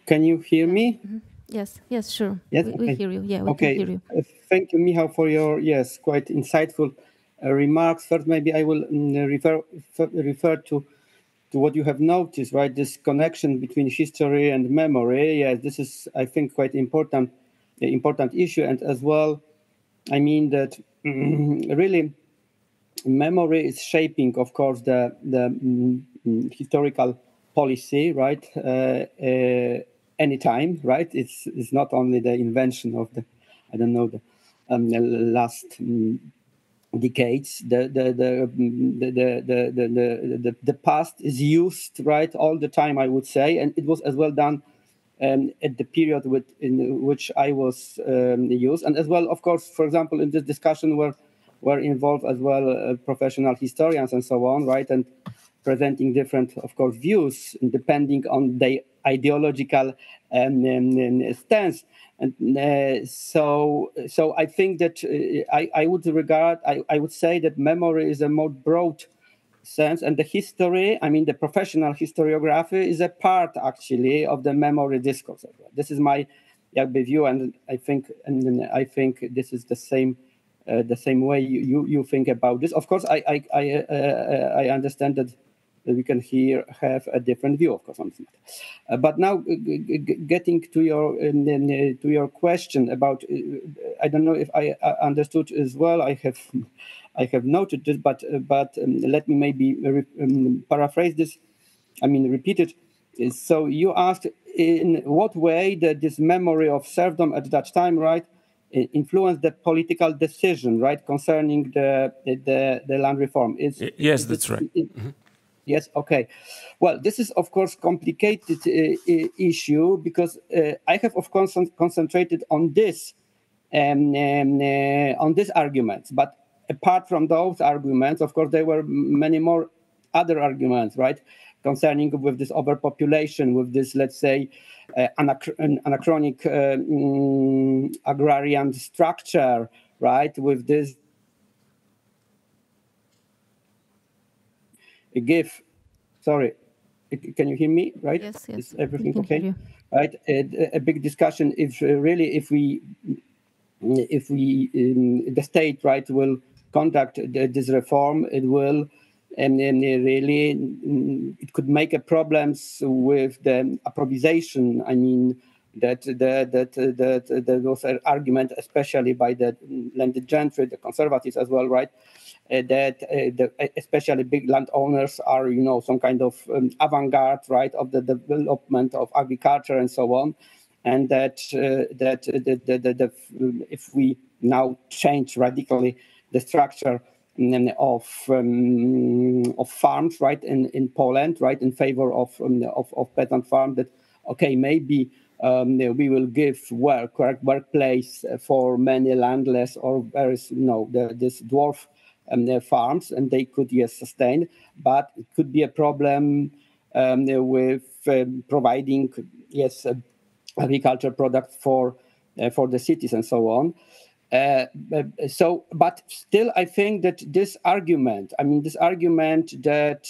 Speaker 2: can you hear me?
Speaker 1: Mm-hmm. Yes, sure.
Speaker 2: Yes,
Speaker 1: we hear you. Yeah, we can hear you.
Speaker 2: Thank you, Michał, for your quite insightful remarks. First, maybe I will refer to what you have noticed, right? This connection between history and memory. Yeah, this is, I think, quite important issue, and as well, I mean that really memory is shaping, of course, the historical policy, right? Anytime, right? It's not only the invention of the last decades. The past is used, right, all the time, I would say, and it was as well done at the period in which I was used, and as well, of course, for example, in this discussion were involved as well professional historians and so on, right, and presenting different, of course, views depending on their ideological stance. And so I think that I would say that memory is a more broad sense, and the history, I mean the professional historiography, is a part actually of the memory discourse. This is my view, and I think this is the same way you think about this. Of course, I understand that we can here have a different view, of course, on this matter. But now, getting to your question about, I don't know if I understood as well. I have noted this, but let me maybe paraphrase this. I mean, repeat it. So you asked in what way this memory of serfdom at that time, right, influenced the political decision, right, concerning the land reform.
Speaker 5: Yes, that's right.
Speaker 2: Yes. Okay. Well, this is of course complicated issue because I have of course concentrated on this arguments. But apart from those arguments, of course, there were many more other arguments, right, concerning with this overpopulation, with this, let's say, anachronic agrarian structure, right, with this. Sorry, can you hear me? Right?
Speaker 1: Yes.
Speaker 2: Is everything okay? Right. A big discussion if we the state, right, will conduct this reform, it will and really it could make a problems with the appropriation. I mean that was an argument, especially by the landed gentry, the conservatives as well, right? That especially big landowners are, some kind of avant-garde, right, of the development of agriculture and so on, and that if we now change radically the structure of farms, right, in Poland, right, in favor of peasant farm, that maybe we will give workplace for many landless or this dwarf farms, and they could, yes, sustain, but it could be a problem with providing, yes, agriculture products for the cities and so on. But still, I think that this argument that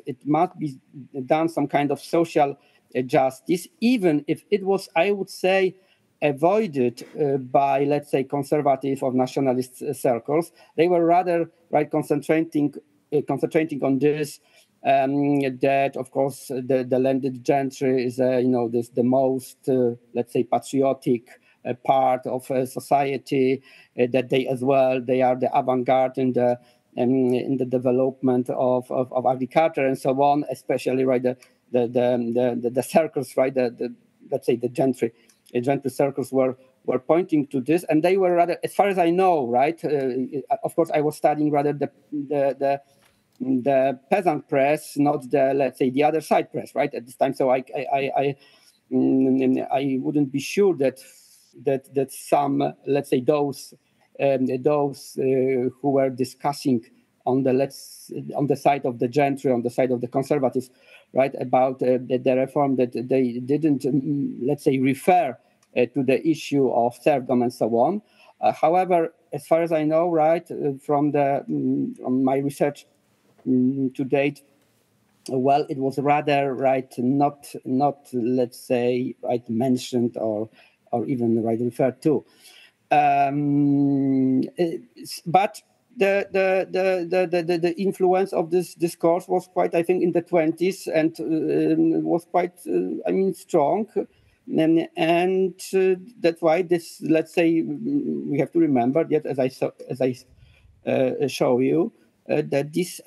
Speaker 2: it must be done some kind of social justice, even if it was, I would say, avoided by, let's say, conservative or nationalist circles, they were rather concentrating on this. That, of course, the landed gentry is, the most, let's say, patriotic part of society. That they as well, they are the avant-garde in the development of agriculture and so on. Especially, the circles, let's say the gentry circles were pointing to this, and they were rather, as far as I know, of course, I was studying rather the peasant press, not the, let's say, the other side press, at this time. So I wouldn't be sure that some, let's say, those who were discussing on the side of the gentry, on the side of the conservatives, about the reform, that they didn't, let's say, refer to the issue of serfdom and so on. However, as far as I know, from my research to date, well, it was rather not let's say mentioned or even referred to. But the influence of this discourse was quite, I think, in the 20s, and was quite, strong. And that's why this, let's say, we have to remember, yet as I show you, that these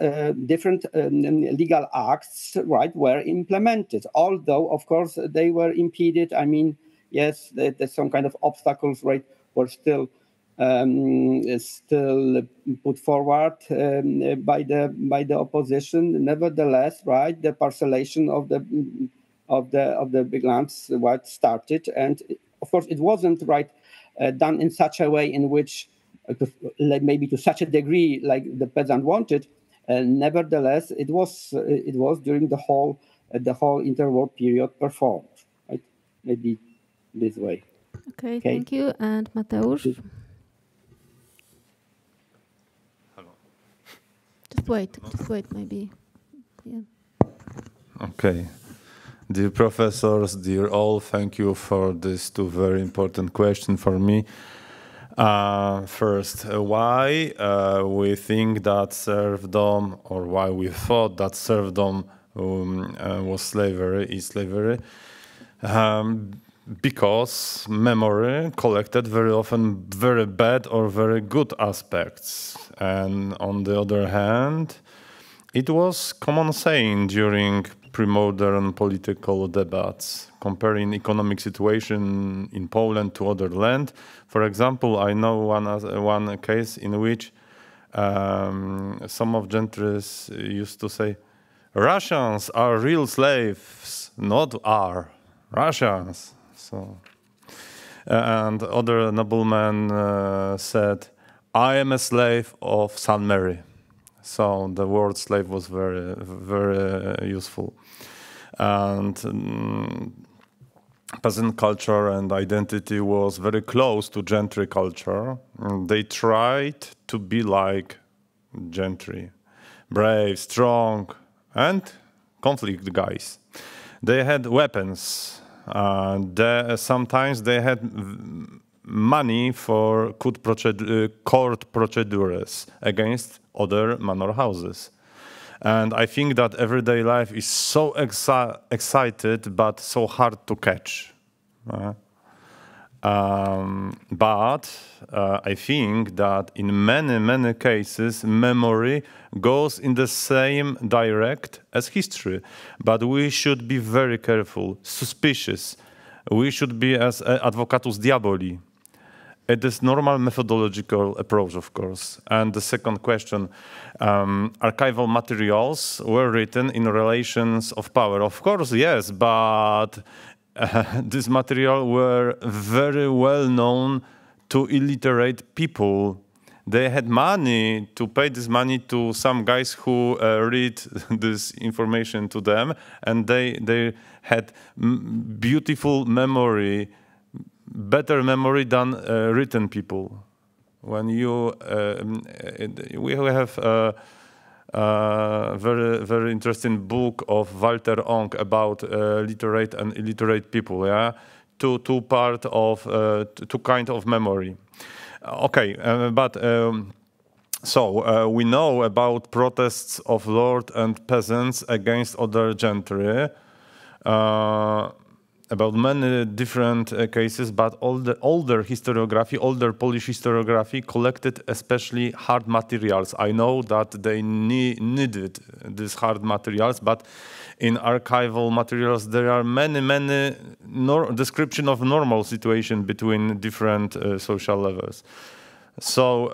Speaker 2: different legal acts, were implemented. Although, of course, they were impeded. Yes, there's some kind of obstacles, were still put forward by the opposition. Nevertheless, the parcelation of the big lands started, and of course it wasn't done in such a way in which maybe to such a degree like the peasant wanted. Nevertheless, it was during the whole interwar period performed. Maybe this way.
Speaker 1: Okay, thank you. And Mateusz?
Speaker 3: Hello.
Speaker 1: Just wait, maybe. Yeah.
Speaker 3: Okay. Dear professors, dear all, thank you for these two very important questions for me. First, why we think that serfdom, or why we thought that serfdom was slavery. Because memory collected very often very bad or very good aspects. And on the other hand, it was common saying during pre-modern political debates, comparing economic situation in Poland to other land. For example, I know one case in which some of gentries used to say, Russians are real slaves, not are Russians. So, and other noblemen said, I am a slave of St. Mary. So the word slave was very, very useful. And peasant culture and identity was very close to gentry culture. They tried to be like gentry, brave, strong, and conflict guys. They had weapons. Sometimes they had money for court procedures against other manor houses. And I think that everyday life is so excited, but so hard to catch. But I think that in many cases, memory goes in the same direct as history. But we should be very careful, suspicious. We should be as advocatus diaboli. It is normal methodological approach, of course. And the second question, archival materials were written in relations of power. Of course, yes, but these materials were very well known to illiterate people. they had money to pay this money to some guys who read this information to them, and they had beautiful memory, better memory than written people. When you we have a very interesting book of Walter Ong about literate and illiterate people. Yeah, two kind of memory. Okay, so we know about protests of lords and peasants against other gentry, about many different cases, but all the older historiography, older Polish historiography collected especially hard materials. I know that they needed these hard materials, but in archival materials there are many description of normal situation between different social levels. So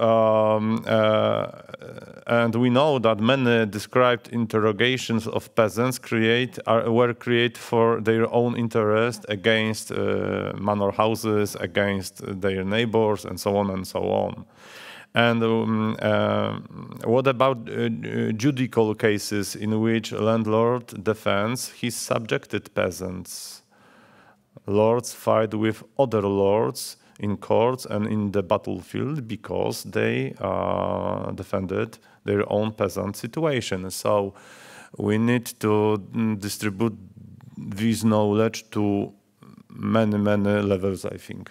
Speaker 3: and we know that many described interrogations of peasants were created for their own interest against manor houses, against their neighbors, and so on and so on. And what about judicial cases in which landlord defends his subjected peasants? Lords fight with other lords in courts and in the battlefield because they defended their own peasant situation. So we need to distribute this knowledge to many levels, I think.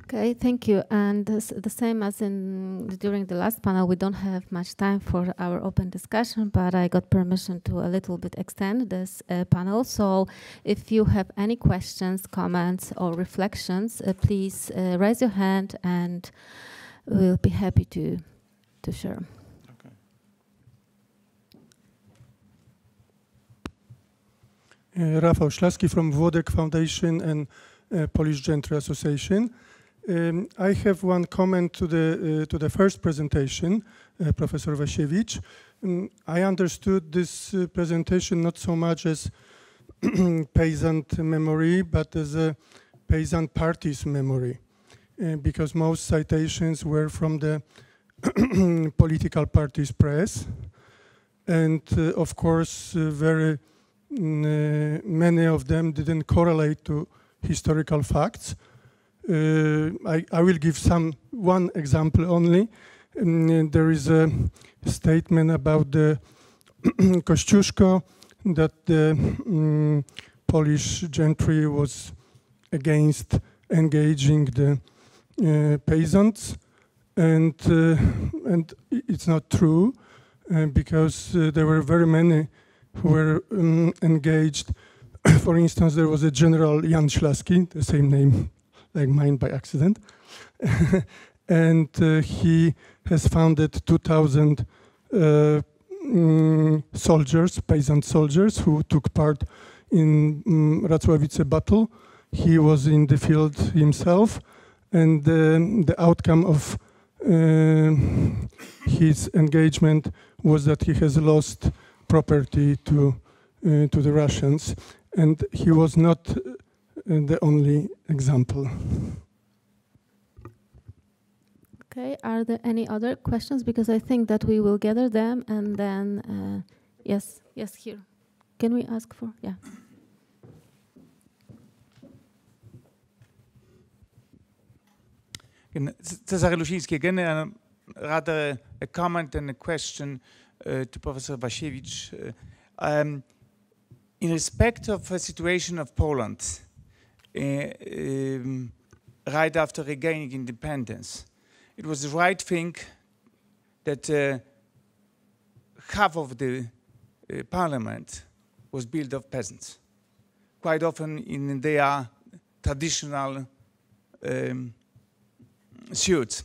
Speaker 1: Okay, thank you. And the same as during the last panel, we don't have much time for our open discussion, but I got permission to a little bit extend this panel. So if you have any questions, comments, or reflections, please raise your hand and we'll be happy to share.
Speaker 3: Okay.
Speaker 6: Rafał Szlaski from Włodek Foundation and Polish Gentry Association. I have one comment to the first presentation, Professor Wasiewicz. I understood this presentation not so much as peasant memory, but as a peasant party's memory, because most citations were from the political party's press, and of course, very many of them didn't correlate to historical facts. I will give one example only. There is a statement about the Kościuszko that the Polish gentry was against engaging the peasants, and it's not true because there were very many who were engaged. For instance, there was a General Jan Ślaski, the same name like mine by accident, and he has founded 2,000 soldiers, peasant soldiers, who took part in Racławice battle. He was in the field himself, and the outcome of his engagement was that he has lost property to the Russians, and he was not the only example.
Speaker 1: Okay, are there any other questions? Because I think that we will gather them and then, yes, here. Can we ask for, yeah.
Speaker 7: Cezary Lusiński again, rather a comment and a question to Professor Wasiewicz. In respect of the situation of Poland, right after regaining independence, it was the right thing that half of the parliament was built of peasants, quite often in their traditional suits.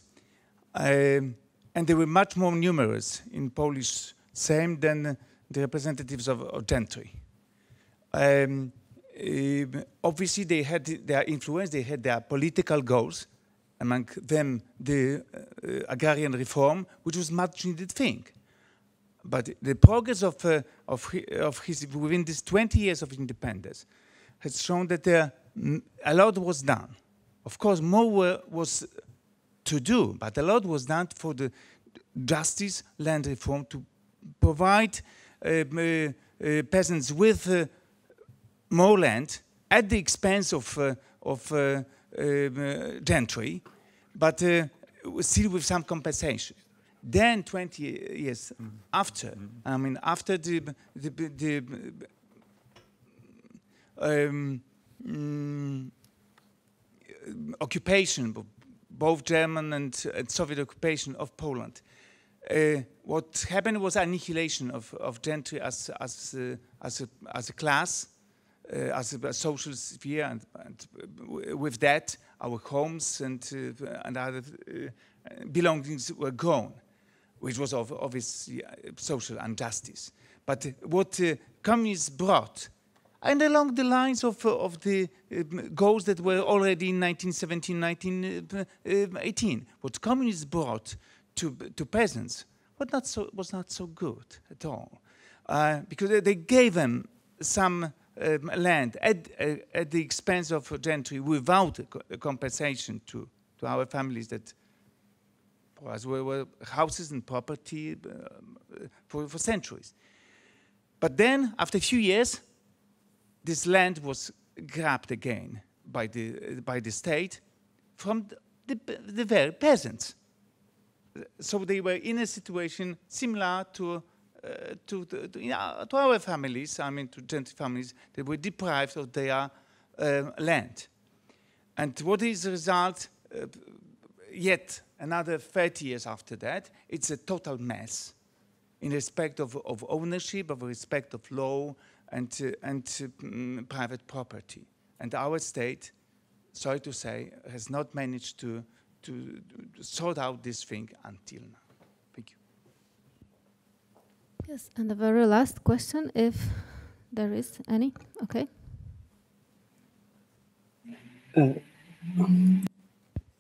Speaker 7: And they were much more numerous in Polish Sejm than the representatives of gentry. Obviously, they had their influence, they had their political goals, among them the agrarian reform, which was a much needed thing. But the progress of his within these 20 years of independence has shown that a lot was done. Of course, more was to do, but a lot was done for the justice, land reform, to provide peasants with more land at the expense of gentry, but still with some compensation. Then 20 years after, I mean, after the occupation, both German and Soviet occupation of Poland, what happened was annihilation of gentry as a class, as a social sphere, and with that our homes and other belongings were gone, which was obviously social injustice. But what communists brought, and along the lines of the goals that were already in 1917, 1918, what communists brought to peasants was not so good at all, because they gave them some land at the expense of gentry without a compensation to our families that for us were houses and property for centuries. But then, after a few years, this land was grabbed again by the state from the very peasants. So they were in a situation similar to our families, I mean to gentry families, they were deprived of their land. And what is the result? Yet another 30 years after that, it's a total mess in respect of ownership, of respect of law, and private property. And our state, sorry to say, has not managed to sort out this thing until now. Thank you.
Speaker 1: Yes, and the very last question, if there is any. Okay.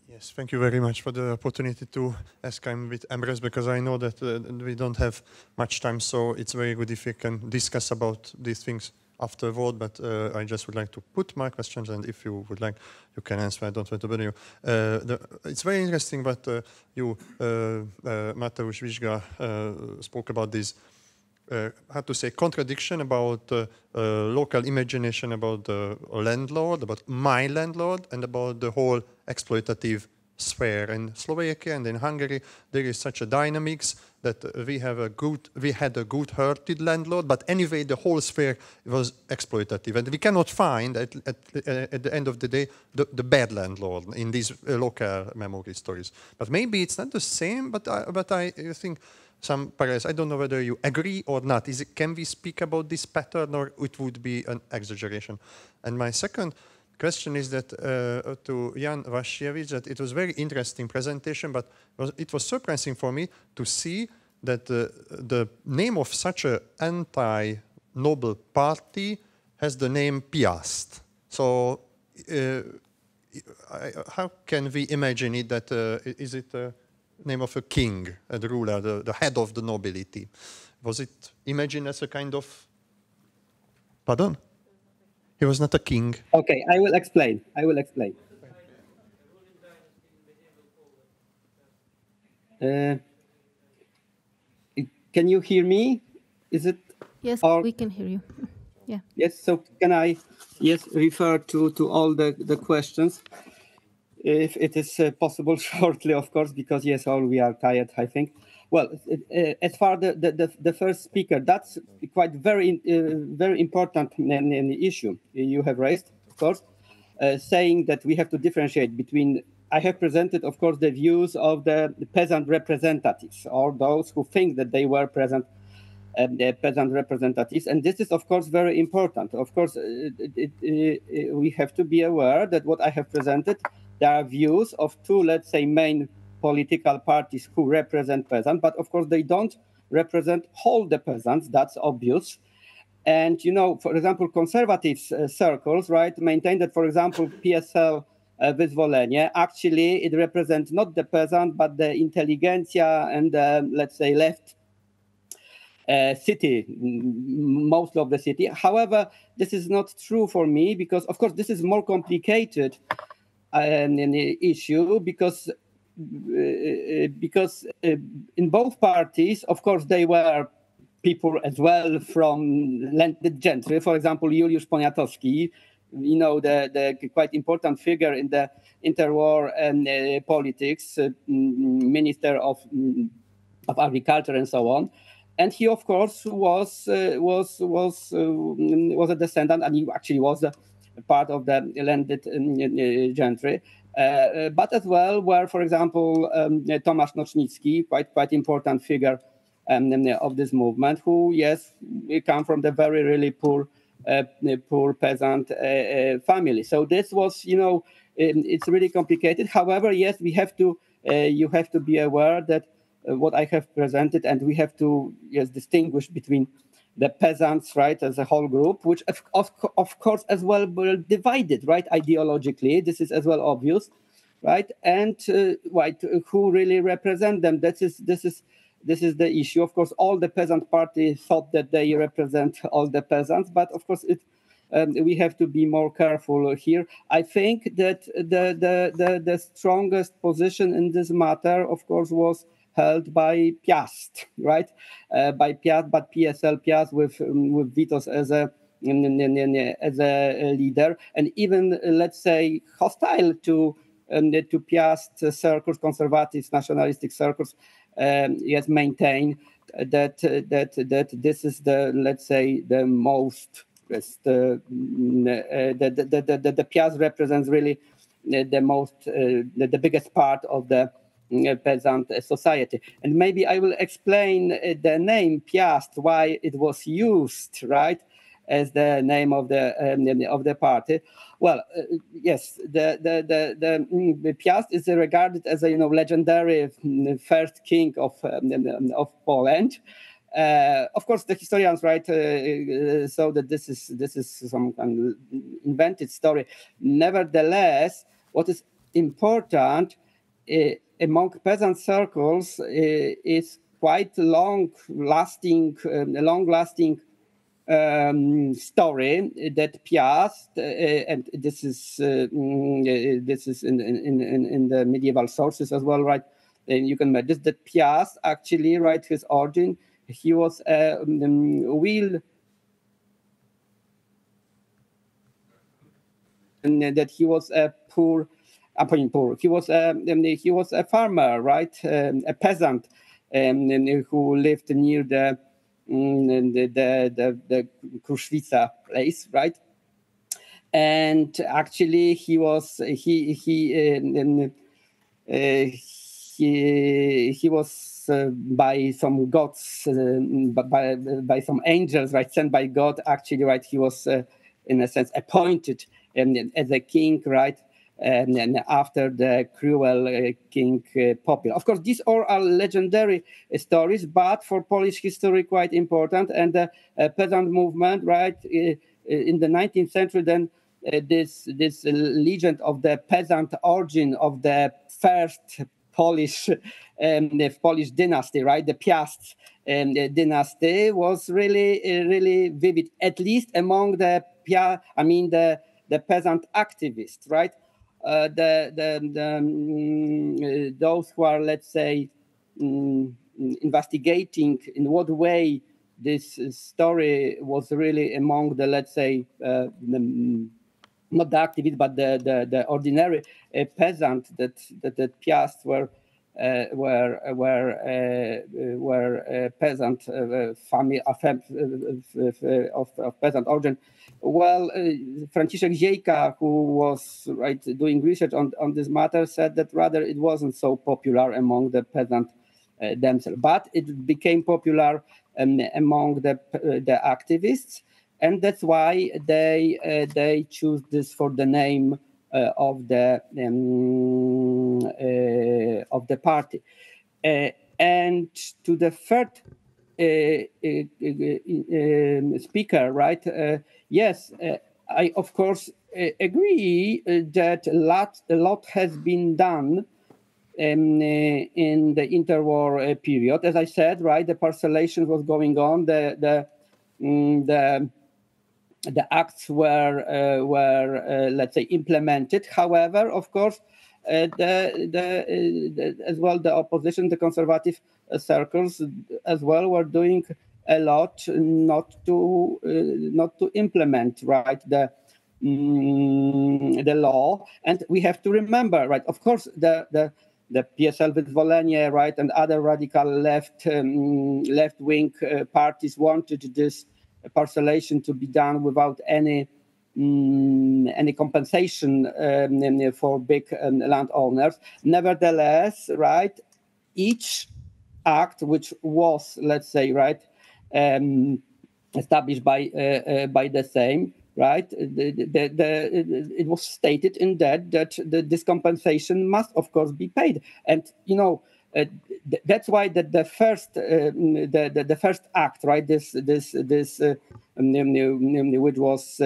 Speaker 8: Yes, thank you very much for the opportunity to ask. I'm with ENRS because I know that we don't have much time, so it's very good if we can discuss about these things afterward, but I just would like to put my questions, and if you would like, you can answer. I don't want to bother you. It's very interesting that you, Mateusz, Wyżga, spoke about this, how to say, contradiction about local imagination about the landlord, about my landlord, and about the whole exploitative sphere. In Slovakia and in Hungary, there is such a dynamics that we had a good-hearted landlord, but anyway, the whole sphere was exploitative, and we cannot find at the end of the day the bad landlord in these local memory stories. But maybe it's not the same. But I think some parallels. I don't know whether you agree or not. Can we speak about this pattern, or it would be an exaggeration? And my second question is that to Jan Wasiewicz, that it was very interesting presentation, but it was surprising for me to see that the name of such an anti-noble party has the name Piast. So how can we imagine it that is it a name of a king, the ruler, the head of the nobility? Was it imagined as a kind of... Pardon? He was not a king.
Speaker 2: Okay, I will explain. Can you hear me? Is it?
Speaker 1: Yes, we can hear you. Yeah.
Speaker 2: Yes, so can I refer to all the questions? If it is possible shortly, of course, because yes, all we are tired, I think. Well, as far the first speaker, that's quite very important issue you have raised, of course, saying that we have to differentiate between. I have presented, of course, the views of the peasant representatives, or those who think that they were peasant representatives, and this is, of course, very important. Of course, we have to be aware that what I have presented, there are views of two, let's say, main political parties who represent peasants, but of course they don't represent all the peasants. That's obvious. And for example, conservative circles, right, maintain that, for example, PSL Wyzwolenie, actually it represents not the peasant but the intelligentsia and let's say left city, most of the city. However, this is not true for me, because of course this is more complicated issue, because because in both parties, of course, they were people as well from landed gentry. For example, Juliusz Poniatowski, you know, the quite important figure in the interwar politics, minister of agriculture and so on. And he, of course, was a descendant, and he actually was a part of the landed gentry. But as well were, for example, Tomasz Nocznicki, quite important figure of this movement, who, yes, come from the very really poor peasant family. So this was, you know, it's really complicated. However, yes, we have to, you have to be aware that what I have presented, and we have to, yes, distinguish between the peasants, right, as a whole group, which of course as well were divided, right, ideologically. This is as well obvious, right, and who really represent them. This is the issue. Of course, all the peasant parties thought that they represent all the peasants, but of course we have to be more careful here. I think that the strongest position in this matter, of course, was held by Piast, right? By Piast, but PSL Piast with Witos as a leader, and even, let's say, hostile to Piast circles, conservative nationalistic circles, yes, maintain that this is the, let's say, the most the Piast represents really the most the biggest part of the peasant society. And maybe I will explain the name Piast, why it was used, right, as the name of the party. Well, yes, the Piast is regarded as a, you know, legendary first king of Poland. Of course, the historians write so that this is some kind of invented story. Nevertheless, what is important among peasant circles is quite long-lasting story that Piast, and this is in the medieval sources as well, right? And you can imagine this, that Piast actually, right, his origin, he was a and that he was a poor. He was a farmer, right? A peasant, who lived near the Kruszwica place, right? And actually, he was by some gods, by some angels, right, sent by God. Actually, right, he was in a sense appointed as a king, right? And after the cruel King Popiel. Of course, these all are legendary stories, but for Polish history, quite important. And the peasant movement, right, in the 19th century, then this legend of the peasant origin of the first Polish dynasty, right, the Piast dynasty, was really vivid, at least among the peasant activists, right? Those who are, let's say, investigating in what way this story was really among the, let's say, not the activists, but the ordinary peasant that Piast were peasant family of peasant origin. Well, Franciszek Ziejka, who was, right, doing research on this matter, said that rather it wasn't so popular among the peasant themselves, but it became popular among the activists, and that's why they choose this for the name of the party. And to the third speaker, right? Yes, I of course agree that a lot has been done in the interwar period. As I said, right, the parcellation was going on. The acts were let's say implemented. However, of course, as well the opposition, the conservative circles as well were doing a lot not to implement, right, the law. And we have to remember, right, of course, the PSL Wyzwolenie, right, and other radical left-wing parties wanted this parcelation to be done without any compensation for big landowners. Nevertheless, right, each act which was, let's say, right, established by the Sejm, right, it was stated in that this compensation must, of course, be paid. And you know, that's why the first act, right, this which was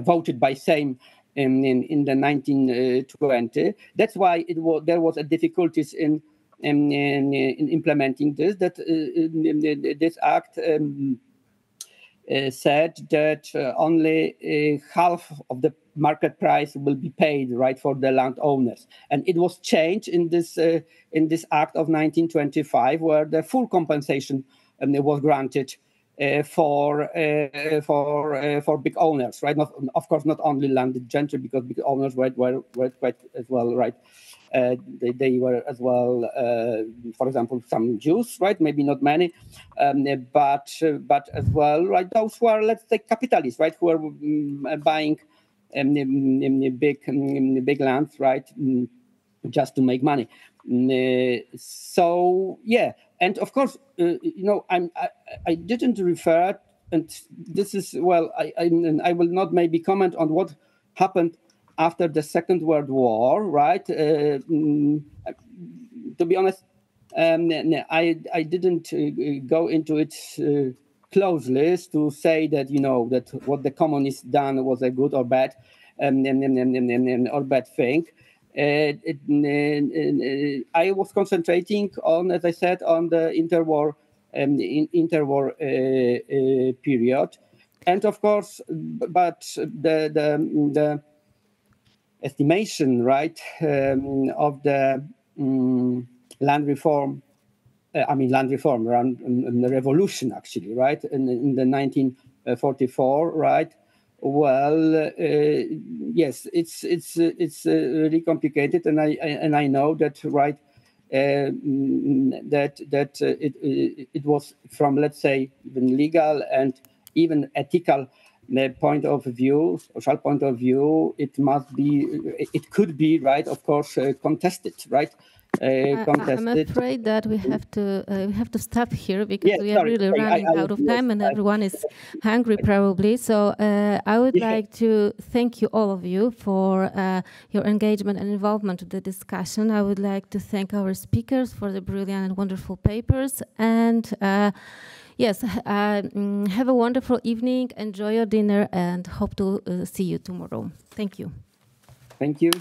Speaker 2: voted by Sejm in the 1920. That's why there was a difficulties in implementing this. That this act said that only half of the market price will be paid, right, for the landowners, and it was changed in this act of 1925, where the full compensation was granted for big owners, right? Not, of course, not only landed gentry, because big owners were quite as well, right? They were as well, for example, some Jews, right? Maybe not many, but as well, right? Those who are, let's say, capitalists, right? Who are buying big lands, right? Just to make money. So yeah, and of course, you know, I didn't refer, and this is, well, I will not maybe comment on what happened after the Second World War, right? To be honest, I didn't go into it closely to say that, you know, that what the communists done was a good or bad or bad thing. I was concentrating on, as I said, on the interwar period, and of course, but the estimation, right, of the land reform, around the revolution, actually, right, in the 1944, right. Well, yes, it's really complicated, and I know that, right, that it was from, let's say, even legal and even ethical point of view, social point of view, it could be, right, of course, contested, right.
Speaker 1: I'm afraid that we have to stop here, because we are really running out of time, and everyone is hungry probably. So I would like to thank you, all of you, for your engagement and involvement in the discussion. I would like to thank our speakers for the brilliant and wonderful papers. And yes, have a wonderful evening, enjoy your dinner, and hope to see you tomorrow. Thank you.
Speaker 2: Thank you.